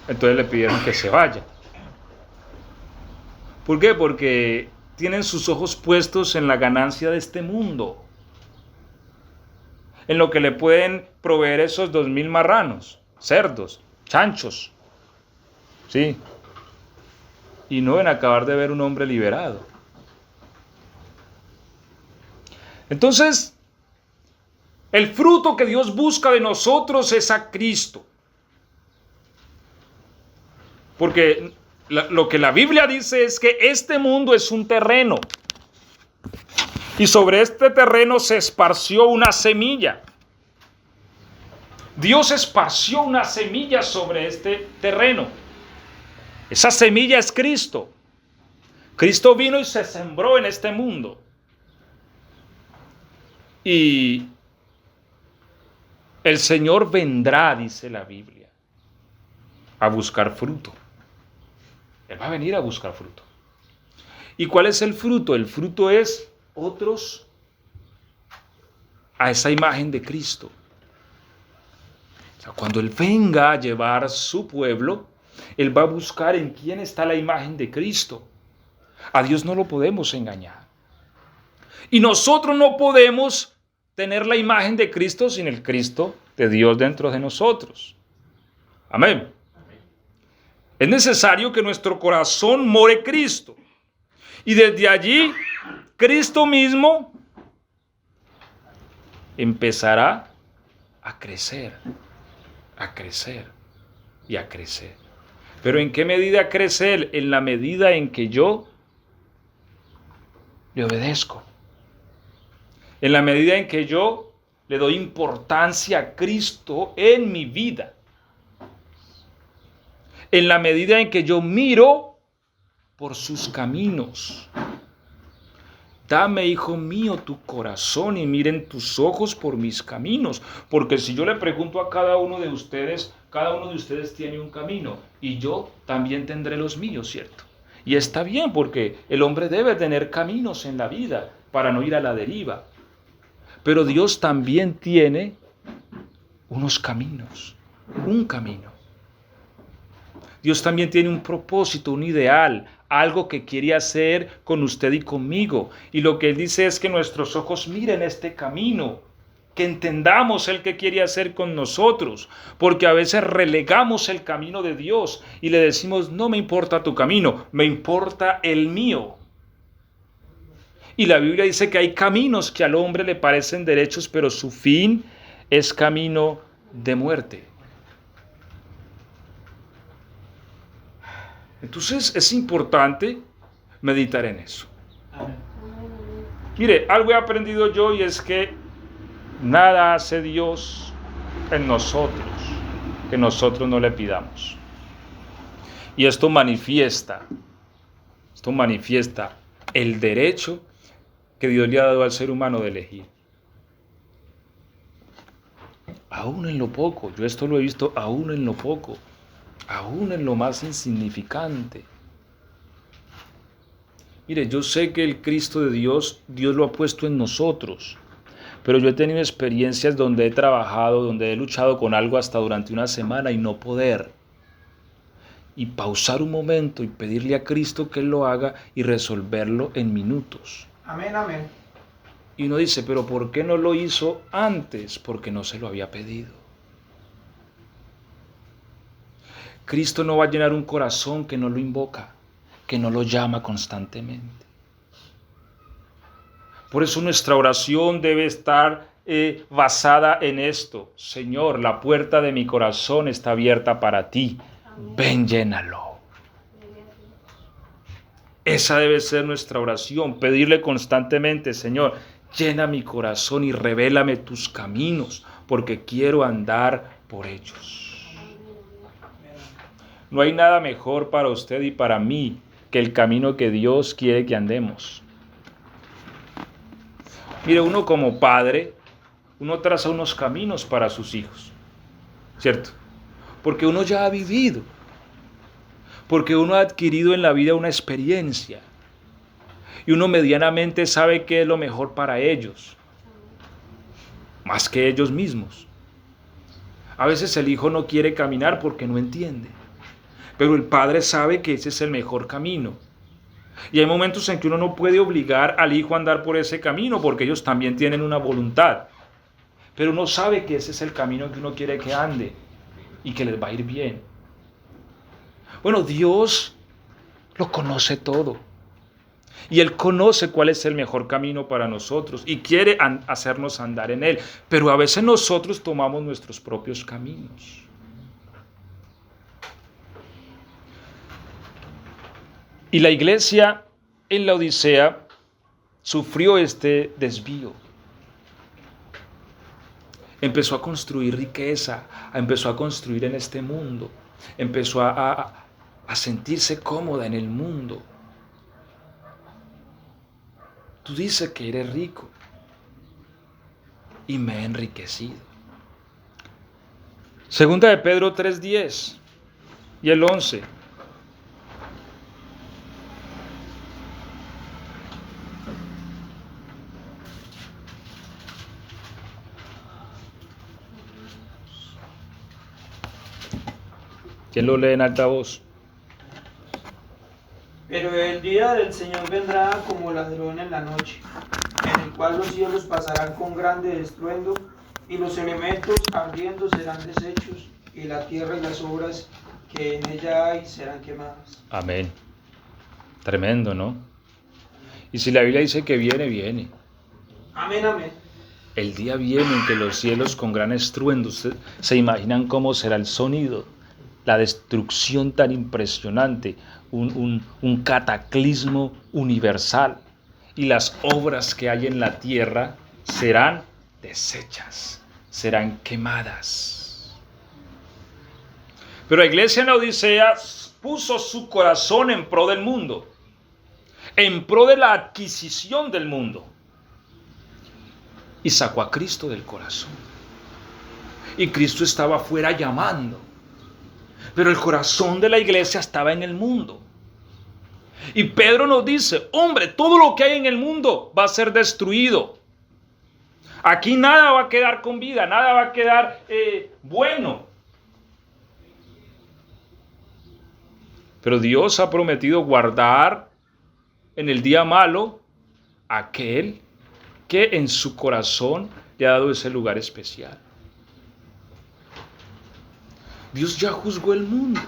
Speaker 1: entonces le pidieron que se vaya. ¿Por qué? Porque tienen sus ojos puestos en la ganancia de este mundo, en lo que le pueden proveer esos 2,000 marranos, cerdos, chanchos, ¿sí? Y no en acabar de ver un hombre liberado. Entonces, el fruto que Dios busca de nosotros es a Cristo. Porque lo que la Biblia dice es que este mundo es un terreno. Y sobre este terreno se esparció una semilla. Dios esparció una semilla sobre este terreno. Esa semilla es Cristo. Cristo vino y se sembró en este mundo. Y el Señor vendrá, dice la Biblia, a buscar fruto. Él va a venir a buscar fruto. ¿Y cuál es el fruto? El fruto es otros a esa imagen de Cristo. O sea, cuando Él venga a llevar su pueblo, Él va a buscar en quién está la imagen de Cristo. A Dios no lo podemos engañar. Y nosotros no podemos tener la imagen de Cristo sin el Cristo de Dios dentro de nosotros. Amén. Es necesario que nuestro corazón more Cristo. Y desde allí, Cristo mismo empezará a crecer y a crecer. Pero ¿en qué medida crecer? En la medida en que yo le obedezco. En la medida en que yo le doy importancia a Cristo en mi vida. En la medida en que yo miro por sus caminos. Dame, hijo mío, tu corazón y miren tus ojos por mis caminos. Porque si yo le pregunto a cada uno de ustedes tiene un camino y yo también tendré los míos, ¿cierto? Y está bien porque el hombre debe tener caminos en la vida para no ir a la deriva. Pero Dios también tiene unos caminos, un camino. Dios también tiene un propósito, un ideal, algo que quiere hacer con usted y conmigo. Y lo que Él dice es que nuestros ojos miren este camino, que entendamos el que quiere hacer con nosotros, porque a veces relegamos el camino de Dios y le decimos, no me importa tu camino, me importa el mío. Y la Biblia dice que hay caminos que al hombre le parecen derechos, pero su fin es camino de muerte. Entonces es importante meditar en eso.
Speaker 2: Amén.
Speaker 1: Mire, algo he aprendido yo y es que nada hace Dios en nosotros que nosotros no le pidamos. Y esto manifiesta el derecho que Dios le ha dado al ser humano de elegir. Aún en lo poco, yo esto lo he visto aún en lo poco, aún en lo más insignificante. Mire, yo sé que el Cristo de Dios lo ha puesto en nosotros, pero yo he tenido experiencias donde he trabajado, donde he luchado con algo hasta durante una semana y no poder. Y pausar un momento y pedirle a Cristo que Él lo haga y resolverlo en minutos.
Speaker 2: Amén, amén.
Speaker 1: Y uno dice, pero ¿por qué no lo hizo antes? Porque no se lo había pedido. Cristo no va a llenar un corazón que no lo invoca, que no lo llama constantemente. Por eso nuestra oración debe estar basada en esto. Señor, la puerta de mi corazón está abierta para ti. Ven, llénalo. Esa debe ser nuestra oración, pedirle constantemente, Señor, llena mi corazón y revélame tus caminos, porque quiero andar por ellos. No hay nada mejor para usted y para mí que el camino que Dios quiere que andemos. Mire, uno como padre, uno traza unos caminos para sus hijos, ¿cierto? Porque uno ya ha vivido. Porque uno ha adquirido en la vida una experiencia y uno medianamente sabe qué es lo mejor para ellos, más que ellos mismos. A veces el hijo no quiere caminar porque no entiende, pero el padre sabe que ese es el mejor camino. Y hay momentos en que uno no puede obligar al hijo a andar por ese camino porque ellos también tienen una voluntad, pero uno sabe que ese es el camino que uno quiere que ande y que les va a ir bien. Bueno, Dios lo conoce todo. Y Él conoce cuál es el mejor camino para nosotros y quiere hacernos andar en Él. Pero a veces nosotros tomamos nuestros propios caminos. Y la iglesia en la Odisea sufrió este desvío. Empezó a construir riqueza, empezó a construir en este mundo, empezó a sentirse cómoda en el mundo. Tú dices que eres rico y me he enriquecido. Segunda de Pedro 3:10 y el 11. ¿Quién lo lee en alta voz?
Speaker 2: Pero el día del Señor vendrá como ladrón en la noche, en el cual los cielos pasarán con grande estruendo, y los elementos ardiendo serán deshechos, y la tierra y las obras que en ella hay serán quemadas.
Speaker 1: Amén. Tremendo, ¿no? Y si la Biblia dice que viene, viene.
Speaker 2: Amén, amén.
Speaker 1: El día viene en que los cielos con gran estruendo, ¿se imaginan cómo será el sonido? La destrucción tan impresionante, un cataclismo universal. Y las obras que hay en la tierra serán deshechas, serán quemadas. Pero la iglesia en la Odisea puso su corazón en pro del mundo, en pro de la adquisición del mundo. Y sacó a Cristo del corazón. Y Cristo estaba afuera llamando. Pero el corazón de la iglesia estaba en el mundo. Y Pedro nos dice, hombre, todo lo que hay en el mundo va a ser destruido. Aquí nada va a quedar con vida, nada va a quedar bueno. Pero Dios ha prometido guardar en el día malo a aquel que en su corazón le ha dado ese lugar especial. Dios ya juzgó el mundo.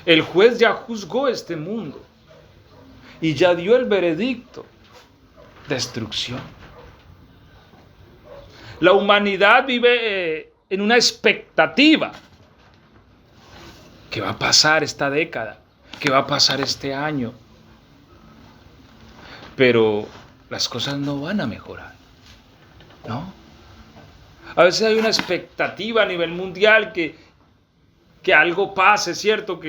Speaker 1: El juez ya juzgó este mundo y ya dio el veredicto: destrucción. La humanidad vive en una expectativa. ¿Qué va a pasar esta década? ¿Qué va a pasar este año? Pero las cosas no van a mejorar, ¿no? A veces hay una expectativa a nivel mundial que algo pase, ¿cierto?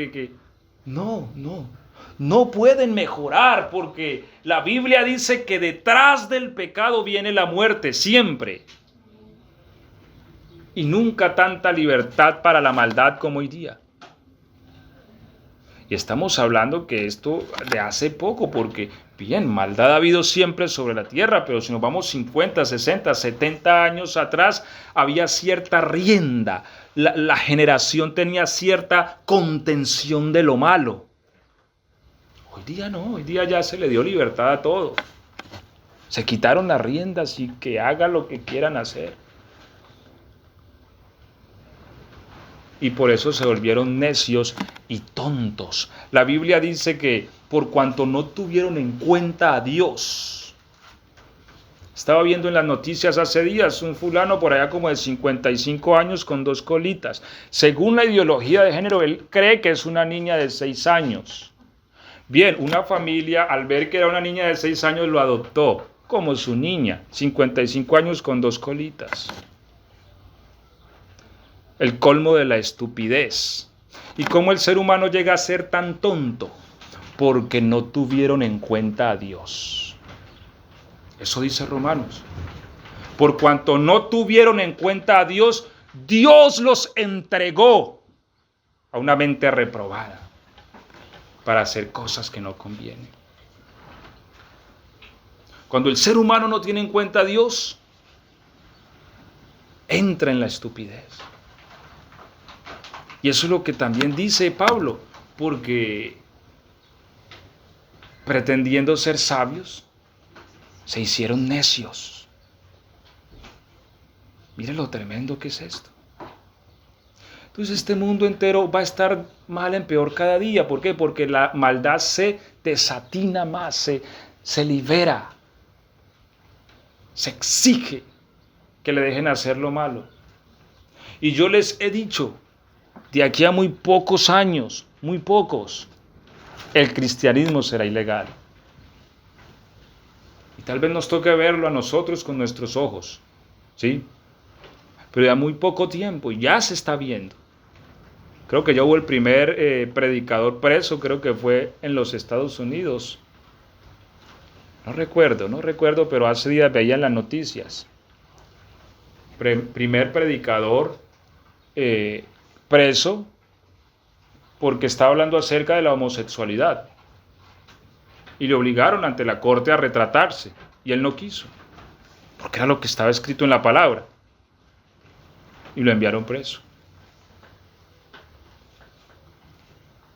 Speaker 1: No pueden mejorar, porque la Biblia dice que detrás del pecado viene la muerte, siempre. Y nunca tanta libertad para la maldad como hoy día. Y estamos hablando que esto de hace poco, porque bien, maldad ha habido siempre sobre la tierra, pero si nos vamos 50, 60, 70 años atrás, había cierta rienda. La generación tenía cierta contención de lo malo. Hoy día no, hoy día ya se le dio libertad a todo. Se quitaron las riendas y que haga lo que quieran hacer. Y por eso se volvieron necios y tontos. La Biblia dice que por cuanto no tuvieron en cuenta a Dios. Estaba viendo en las noticias hace días un fulano por allá como de 55 años con 2 colitas. Según la ideología de género, él cree que es una niña de 6 años. Bien, una familia al ver que era una niña de 6 años lo adoptó como su niña. 55 años con 2 colitas. El colmo de la estupidez. ¿Y cómo el ser humano llega a ser tan tonto? Porque no tuvieron en cuenta a Dios. Eso dice Romanos. Por cuanto no tuvieron en cuenta a Dios, Dios los entregó a una mente reprobada para hacer cosas que no convienen. Cuando el ser humano no tiene en cuenta a Dios, entra en la estupidez. Y eso es lo que también dice Pablo, porque pretendiendo ser sabios, se hicieron necios. Mire lo tremendo que es esto. Entonces este mundo entero va a estar mal en peor cada día. ¿Por qué? Porque la maldad se desatina más, se libera, se exige que le dejen hacer lo malo. Y yo les he dicho, de aquí a muy pocos años, muy pocos, el cristianismo será ilegal. Y tal vez nos toque verlo a nosotros con nuestros ojos, ¿sí? Pero ya muy poco tiempo, ya se está viendo. Creo que ya hubo el primer predicador preso, creo que fue en los Estados Unidos. No recuerdo, pero hace días veía en las noticias. Primer predicador preso porque estaba hablando acerca de la homosexualidad y le obligaron ante la corte a retratarse y él no quiso, porque era lo que estaba escrito en la palabra, y lo enviaron preso.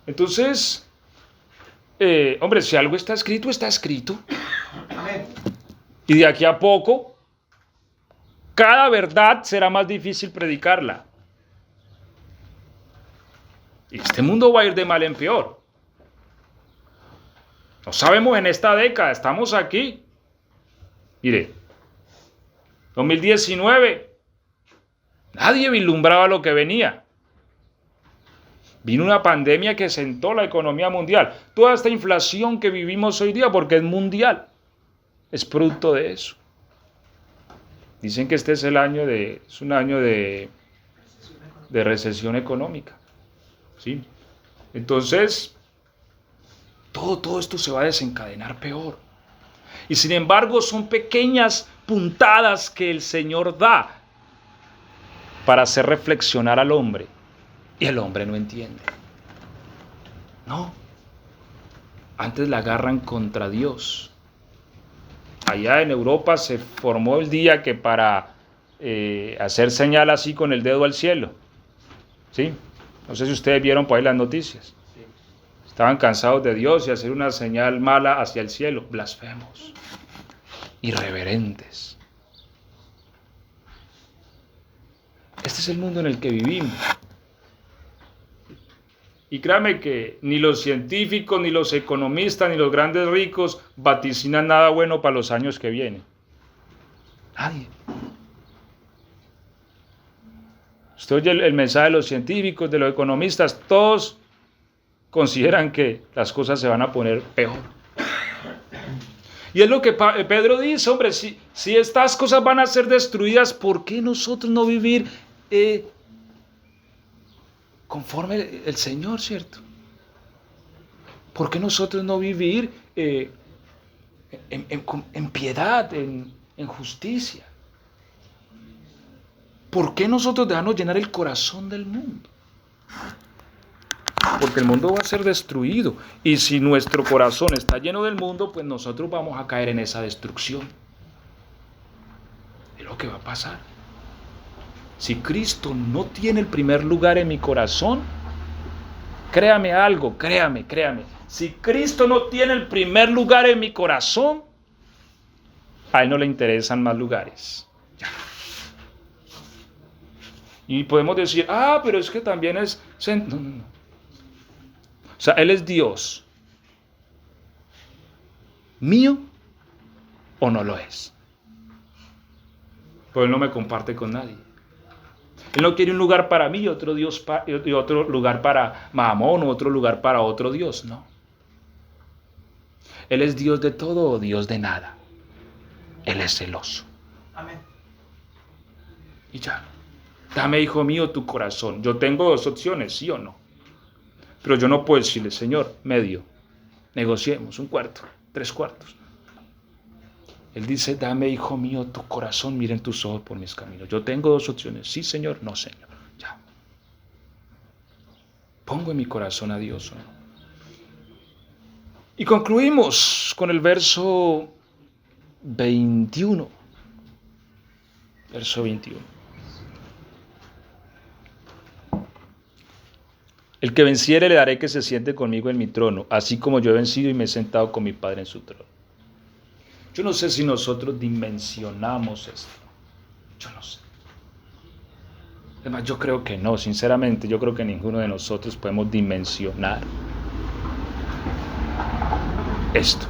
Speaker 1: Entonces, hombre, si algo está escrito, está escrito.
Speaker 2: Amén.
Speaker 1: Y de aquí a poco, cada verdad será más difícil predicarla. Y este mundo va a ir de mal en peor. No sabemos en esta década, estamos aquí. Mire, 2019, nadie vislumbraba lo que venía. Vino una pandemia que sentó la economía mundial. Toda esta inflación que vivimos hoy día, porque es mundial, es producto de eso. Dicen que este es un año de recesión económica. ¿Sí? Entonces, todo esto se va a desencadenar peor. Y sin embargo, son pequeñas puntadas que el Señor da para hacer reflexionar al hombre. Y el hombre no entiende. No. Antes la agarran contra Dios. allá en Europa se formó el día que para hacer señal así con el dedo al cielo. ¿Sí? No sé si ustedes vieron por ahí las noticias. Estaban cansados de Dios y hacer una señal mala hacia el cielo. Blasfemos, irreverentes. Este es el mundo en el que vivimos. Y créame que ni los científicos, ni los economistas, ni los grandes ricos vaticinan nada bueno para los años que vienen. Nadie. Usted oye el mensaje de los científicos, de los economistas, todos consideran que las cosas se van a poner peor. Y es lo que Pedro dice, hombre, si estas cosas van a ser destruidas, ¿por qué nosotros no vivir conforme el Señor, cierto? ¿Por qué nosotros no vivir en piedad, en justicia? ¿Por qué nosotros dejarnos llenar el corazón del mundo? Porque el mundo va a ser destruido. Y si nuestro corazón está lleno del mundo, pues nosotros vamos a caer en esa destrucción. Es lo que va a pasar. Si Cristo no tiene el primer lugar en mi corazón, créame algo, créame. Si Cristo no tiene el primer lugar en mi corazón, a Él no le interesan más lugares. Ya. Y podemos decir, pero es que también es... No. O sea, Él es Dios. ¿Mío o no lo es? Pues Él no me comparte con nadie. Él no quiere un lugar para mí y otro lugar para Mahamón, o otro lugar para otro Dios, no. Él es Dios de todo o Dios de nada. Él es celoso.
Speaker 2: Amén.
Speaker 1: Y ya. Dame, hijo mío, tu corazón. Yo tengo dos opciones, sí o no. Pero yo no puedo decirle, Señor, medio. Negociemos, 1/4, 3/4. Él dice, dame, hijo mío, tu corazón, miren tus ojos por mis caminos. Yo tengo dos opciones, sí, Señor, no, Señor. Ya. Pongo en mi corazón a Dios o no. Y concluimos con el verso 21. Verso 21. El que venciere le daré que se siente conmigo en mi trono, así como yo he vencido y me he sentado con mi Padre en su trono. Yo no sé si nosotros dimensionamos esto. Yo no sé. Además, yo creo que no, sinceramente, yo creo que ninguno de nosotros podemos dimensionar esto.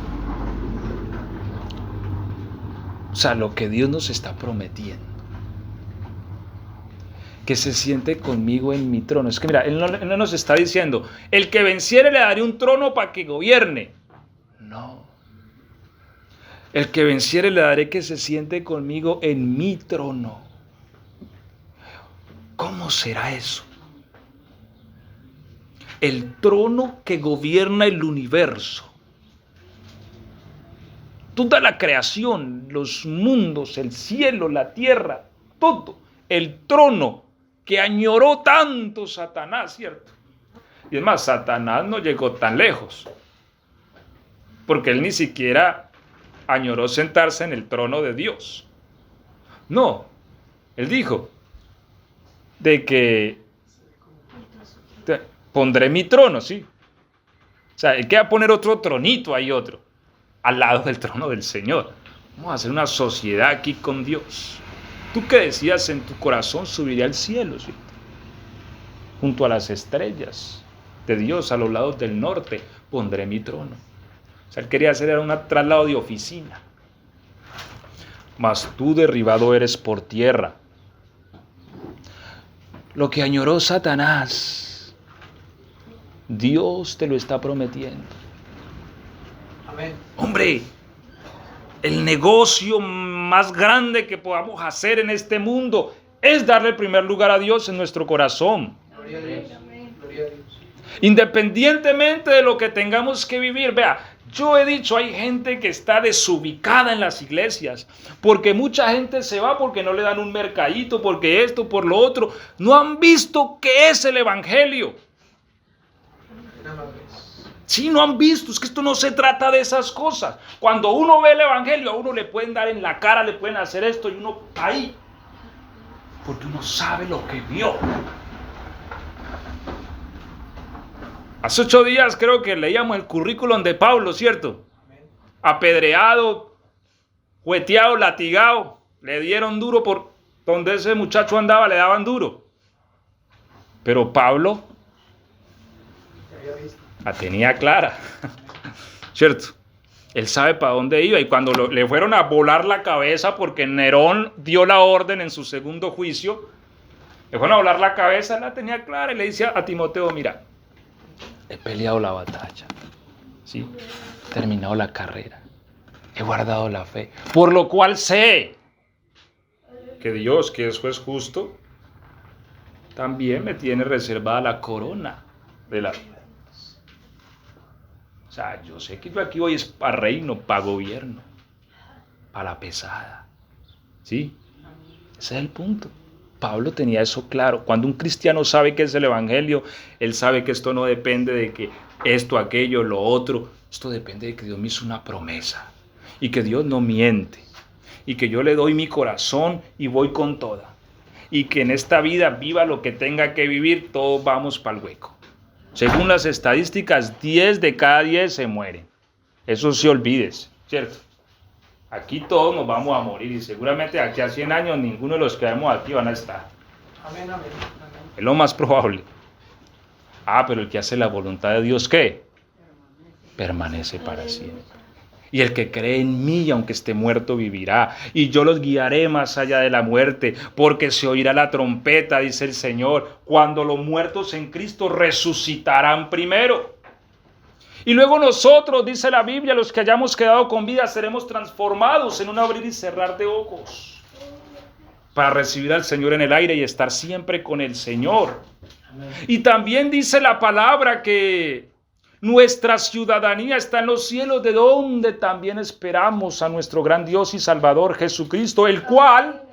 Speaker 1: O sea, lo que Dios nos está prometiendo. Que se siente conmigo en mi trono. Es que mira, Él no nos está diciendo, el que venciere le daré un trono para que gobierne. No. El que venciere le daré que se siente conmigo en mi trono. ¿Cómo será eso? El trono que gobierna el universo. Toda la creación, los mundos, el cielo, la tierra, todo. El trono que añoró tanto Satanás, ¿cierto? Y es más, Satanás no llegó tan lejos, porque él ni siquiera añoró sentarse en el trono de Dios. No, él dijo de que pondré mi trono, ¿sí? O sea, él queda poner otro tronito ahí, otro, al lado del trono del Señor. Vamos a hacer una sociedad aquí con Dios. Tú que decías en tu corazón, subiré al cielo, ¿cierto? Junto a las estrellas de Dios, a los lados del norte, pondré mi trono. O sea, él quería hacer un traslado de oficina. Mas tú derribado eres por tierra. Lo que añoró Satanás, Dios te lo está prometiendo.
Speaker 2: Amén.
Speaker 1: Hombre, el negocio más grande que podamos hacer en este mundo es darle el primer lugar a Dios en nuestro corazón.
Speaker 2: Gloria a Dios. Gloria a Dios.
Speaker 1: Independientemente de lo que tengamos que vivir. Vea, yo he dicho, hay gente que está desubicada en las iglesias, porque mucha gente se va porque no le dan un mercadito, porque esto, por lo otro. No han visto qué es el evangelio. Sí, no han visto, es que esto no se trata de esas cosas. Cuando uno ve el evangelio, a uno le pueden dar en la cara, le pueden hacer esto y uno ahí. Porque uno sabe lo que vio. Hace 8 días creo que leíamos el currículum de Pablo, ¿cierto? Apedreado, jueteado, latigado. Le dieron duro por donde ese muchacho andaba, le daban duro. Pero Pablo la tenía clara, ¿cierto? Él sabe para dónde iba, y cuando le fueron a volar la cabeza, porque Nerón dio la orden en su segundo juicio, le fueron a volar la cabeza, él la tenía clara, y le dice a Timoteo, mira, he peleado la batalla, ¿sí? He terminado la carrera, he guardado la fe, por lo cual sé que Dios, que es juez justo, también me tiene reservada la corona de la vida. O sea, yo sé que yo aquí voy es para reino, para gobierno, para la pesada. ¿Sí? Ese es el punto. Pablo tenía eso claro. Cuando un cristiano sabe qué es el evangelio, él sabe que esto no depende de que esto, aquello, lo otro. Esto depende de que Dios me hizo una promesa y que Dios no miente y que yo le doy mi corazón y voy con toda. Y que en esta vida viva lo que tenga que vivir, todos vamos para el hueco. Según las estadísticas, 10 de cada 10 se mueren. Eso sí olvides, ¿cierto? Aquí todos nos vamos a morir y seguramente de aquí a 100 años ninguno de los que vemos aquí van a estar.
Speaker 2: Amén, amén.
Speaker 1: Es lo más probable. Pero el que hace la voluntad de Dios, ¿qué? Permanece para siempre. Y el que cree en mí, aunque esté muerto, vivirá. Y yo los guiaré más allá de la muerte, porque se oirá la trompeta, dice el Señor, cuando los muertos en Cristo resucitarán primero. Y luego nosotros, dice la Biblia, los que hayamos quedado con vida, seremos transformados en un abrir y cerrar de ojos, para recibir al Señor en el aire y estar siempre con el Señor. Y también dice la palabra que nuestra ciudadanía está en los cielos, de donde también esperamos a nuestro gran Dios y Salvador Jesucristo, el cual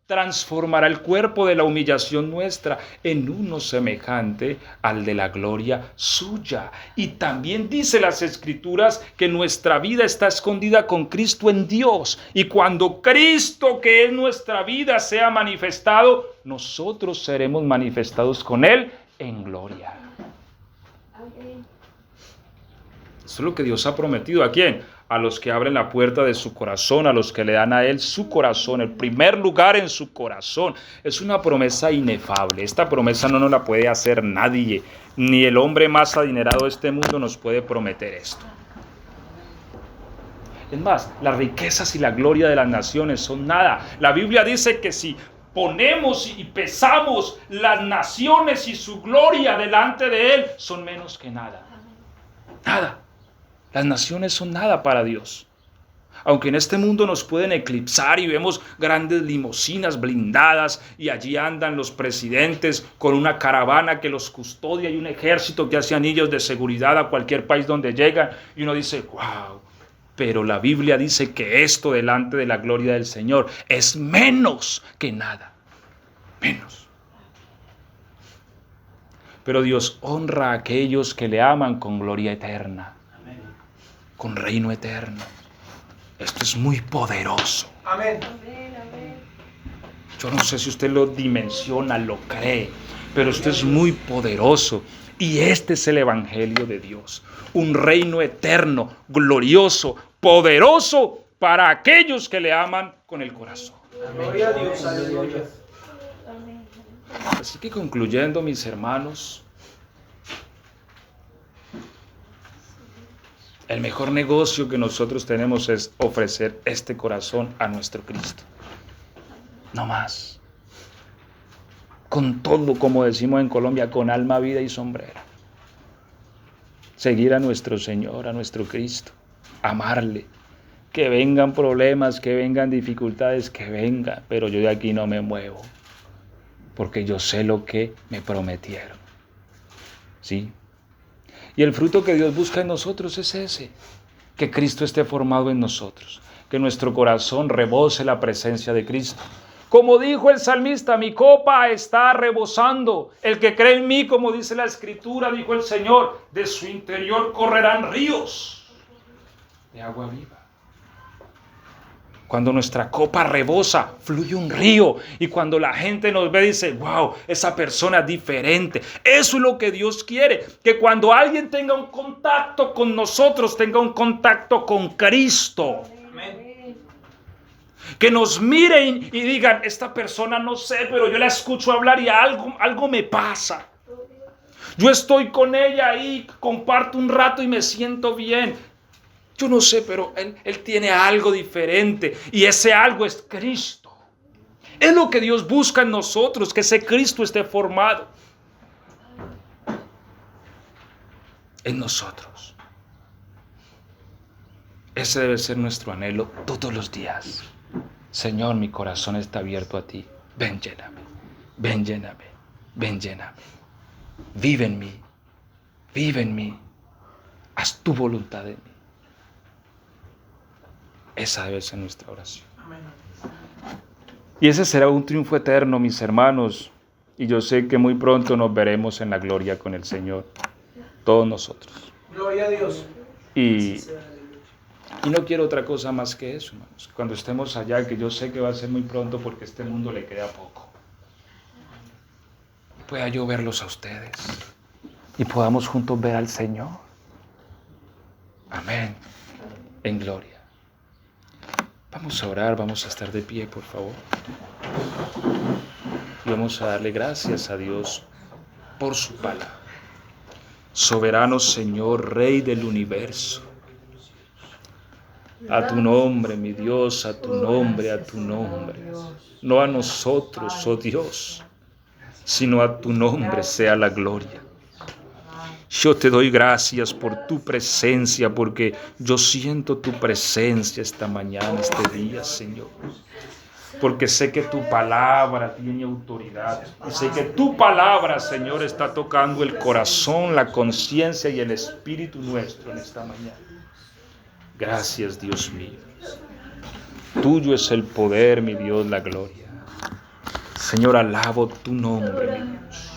Speaker 1: transformará el cuerpo de la humillación nuestra en uno semejante al de la gloria suya. Y también dice las Escrituras que nuestra vida está escondida con Cristo en Dios. Y cuando Cristo, que es nuestra vida, sea manifestado, nosotros seremos manifestados con Él en gloria. Eso es lo que Dios ha prometido. ¿A quién? A los que abren la puerta de su corazón, a los que le dan a Él su corazón, el primer lugar en su corazón. Es una promesa inefable. Esta promesa no nos la puede hacer nadie. Ni el hombre más adinerado de este mundo nos puede prometer esto. Es más, las riquezas y la gloria de las naciones son nada. La Biblia dice que si ponemos y pesamos las naciones y su gloria delante de Él, son menos que nada. Nada. Las naciones son nada para Dios. Aunque en este mundo nos pueden eclipsar y vemos grandes limusinas blindadas y allí andan los presidentes con una caravana que los custodia y un ejército que hace anillos de seguridad a cualquier país donde llegan, y uno dice, wow, pero la Biblia dice que esto delante de la gloria del Señor es menos que nada. Menos. Pero Dios honra a aquellos que le aman con gloria eterna. Con reino eterno. Esto es muy poderoso.
Speaker 2: Amén.
Speaker 1: Yo no sé si usted lo dimensiona, lo cree, pero esto es muy poderoso. Y este es el evangelio de Dios. Un reino eterno, glorioso, poderoso para aquellos que le aman con el corazón.
Speaker 2: Gloria a Dios, aleluya.
Speaker 1: Así que concluyendo, mis hermanos, el mejor negocio que nosotros tenemos es ofrecer este corazón a nuestro Cristo. No más. Con todo, como decimos en Colombia, con alma, vida y sombrero. Seguir a nuestro Señor, a nuestro Cristo. Amarle. Que vengan problemas, que vengan dificultades, que vengan. Pero yo de aquí no me muevo. Porque yo sé lo que me prometieron. ¿Sí? Y el fruto que Dios busca en nosotros es ese, que Cristo esté formado en nosotros, que nuestro corazón rebose la presencia de Cristo. Como dijo el salmista, mi copa está rebosando. El que cree en mí, como dice la Escritura, dijo el Señor, de su interior correrán ríos de agua viva. Cuando nuestra copa rebosa, fluye un río. Y cuando la gente nos ve, dice, wow, esa persona es diferente. Eso es lo que Dios quiere. Que cuando alguien tenga un contacto con nosotros, tenga un contacto con Cristo.
Speaker 2: Amén.
Speaker 1: Que nos miren y digan, esta persona no sé, pero yo la escucho hablar y algo me pasa. Yo estoy con ella ahí, comparto un rato y me siento bien. Yo no sé, pero él tiene algo diferente y ese algo es Cristo. Es lo que Dios busca en nosotros, que ese Cristo esté formado en nosotros. Ese debe ser nuestro anhelo todos los días. Señor, mi corazón está abierto a ti. Ven, lléname. Ven, lléname. Ven, lléname. Vive en mí. Vive en mí. Haz tu voluntad en mí. Esa debe ser nuestra oración.
Speaker 2: Amén.
Speaker 1: Y ese será un triunfo eterno, mis hermanos. Y yo sé que muy pronto nos veremos en la gloria con el Señor. Todos nosotros.
Speaker 2: Gloria a Dios.
Speaker 1: Y no quiero otra cosa más que eso, hermanos. Cuando estemos allá, que yo sé que va a ser muy pronto porque a este mundo le queda poco. Pueda yo verlos a ustedes. Y podamos juntos ver al Señor. Amén. En gloria. Vamos a orar, vamos a estar de pie, por favor. Y vamos a darle gracias a Dios por su palabra. Soberano Señor, Rey del universo. A tu nombre, mi Dios, a tu nombre, a tu nombre. No a nosotros, oh Dios, sino a tu nombre sea la gloria. Yo te doy gracias por tu presencia, porque yo siento tu presencia esta mañana, este día, Señor. Porque sé que tu palabra tiene autoridad. Y sé que tu palabra, Señor, está tocando el corazón, la conciencia y el espíritu nuestro en esta mañana. Gracias, Dios mío. Tuyo es el poder, mi Dios, la gloria. Señor, alabo tu nombre, mi Dios.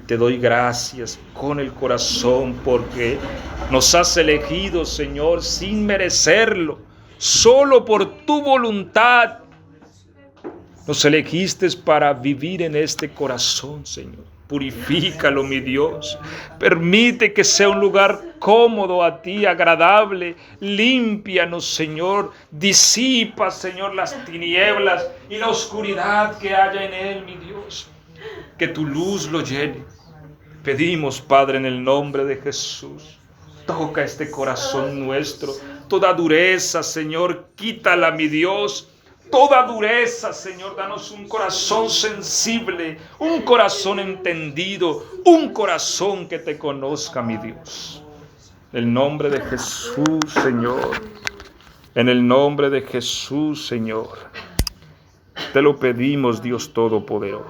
Speaker 1: Te doy gracias con el corazón porque nos has elegido, Señor, sin merecerlo, solo por tu voluntad. Nos elegiste para vivir en este corazón, Señor. Purifícalo, mi Dios. Permite que sea un lugar cómodo a ti, agradable. Límpianos, Señor. Disipa, Señor, las tinieblas y la oscuridad que haya en él, mi Dios. Que tu luz lo llene. Pedimos, Padre, en el nombre de Jesús. Toca este corazón nuestro. Toda dureza, Señor, quítala, mi Dios. Toda dureza, Señor, danos un corazón sensible, un corazón entendido, un corazón que te conozca, mi Dios. En el nombre de Jesús, Señor. En el nombre de Jesús, Señor. Te lo pedimos, Dios Todopoderoso.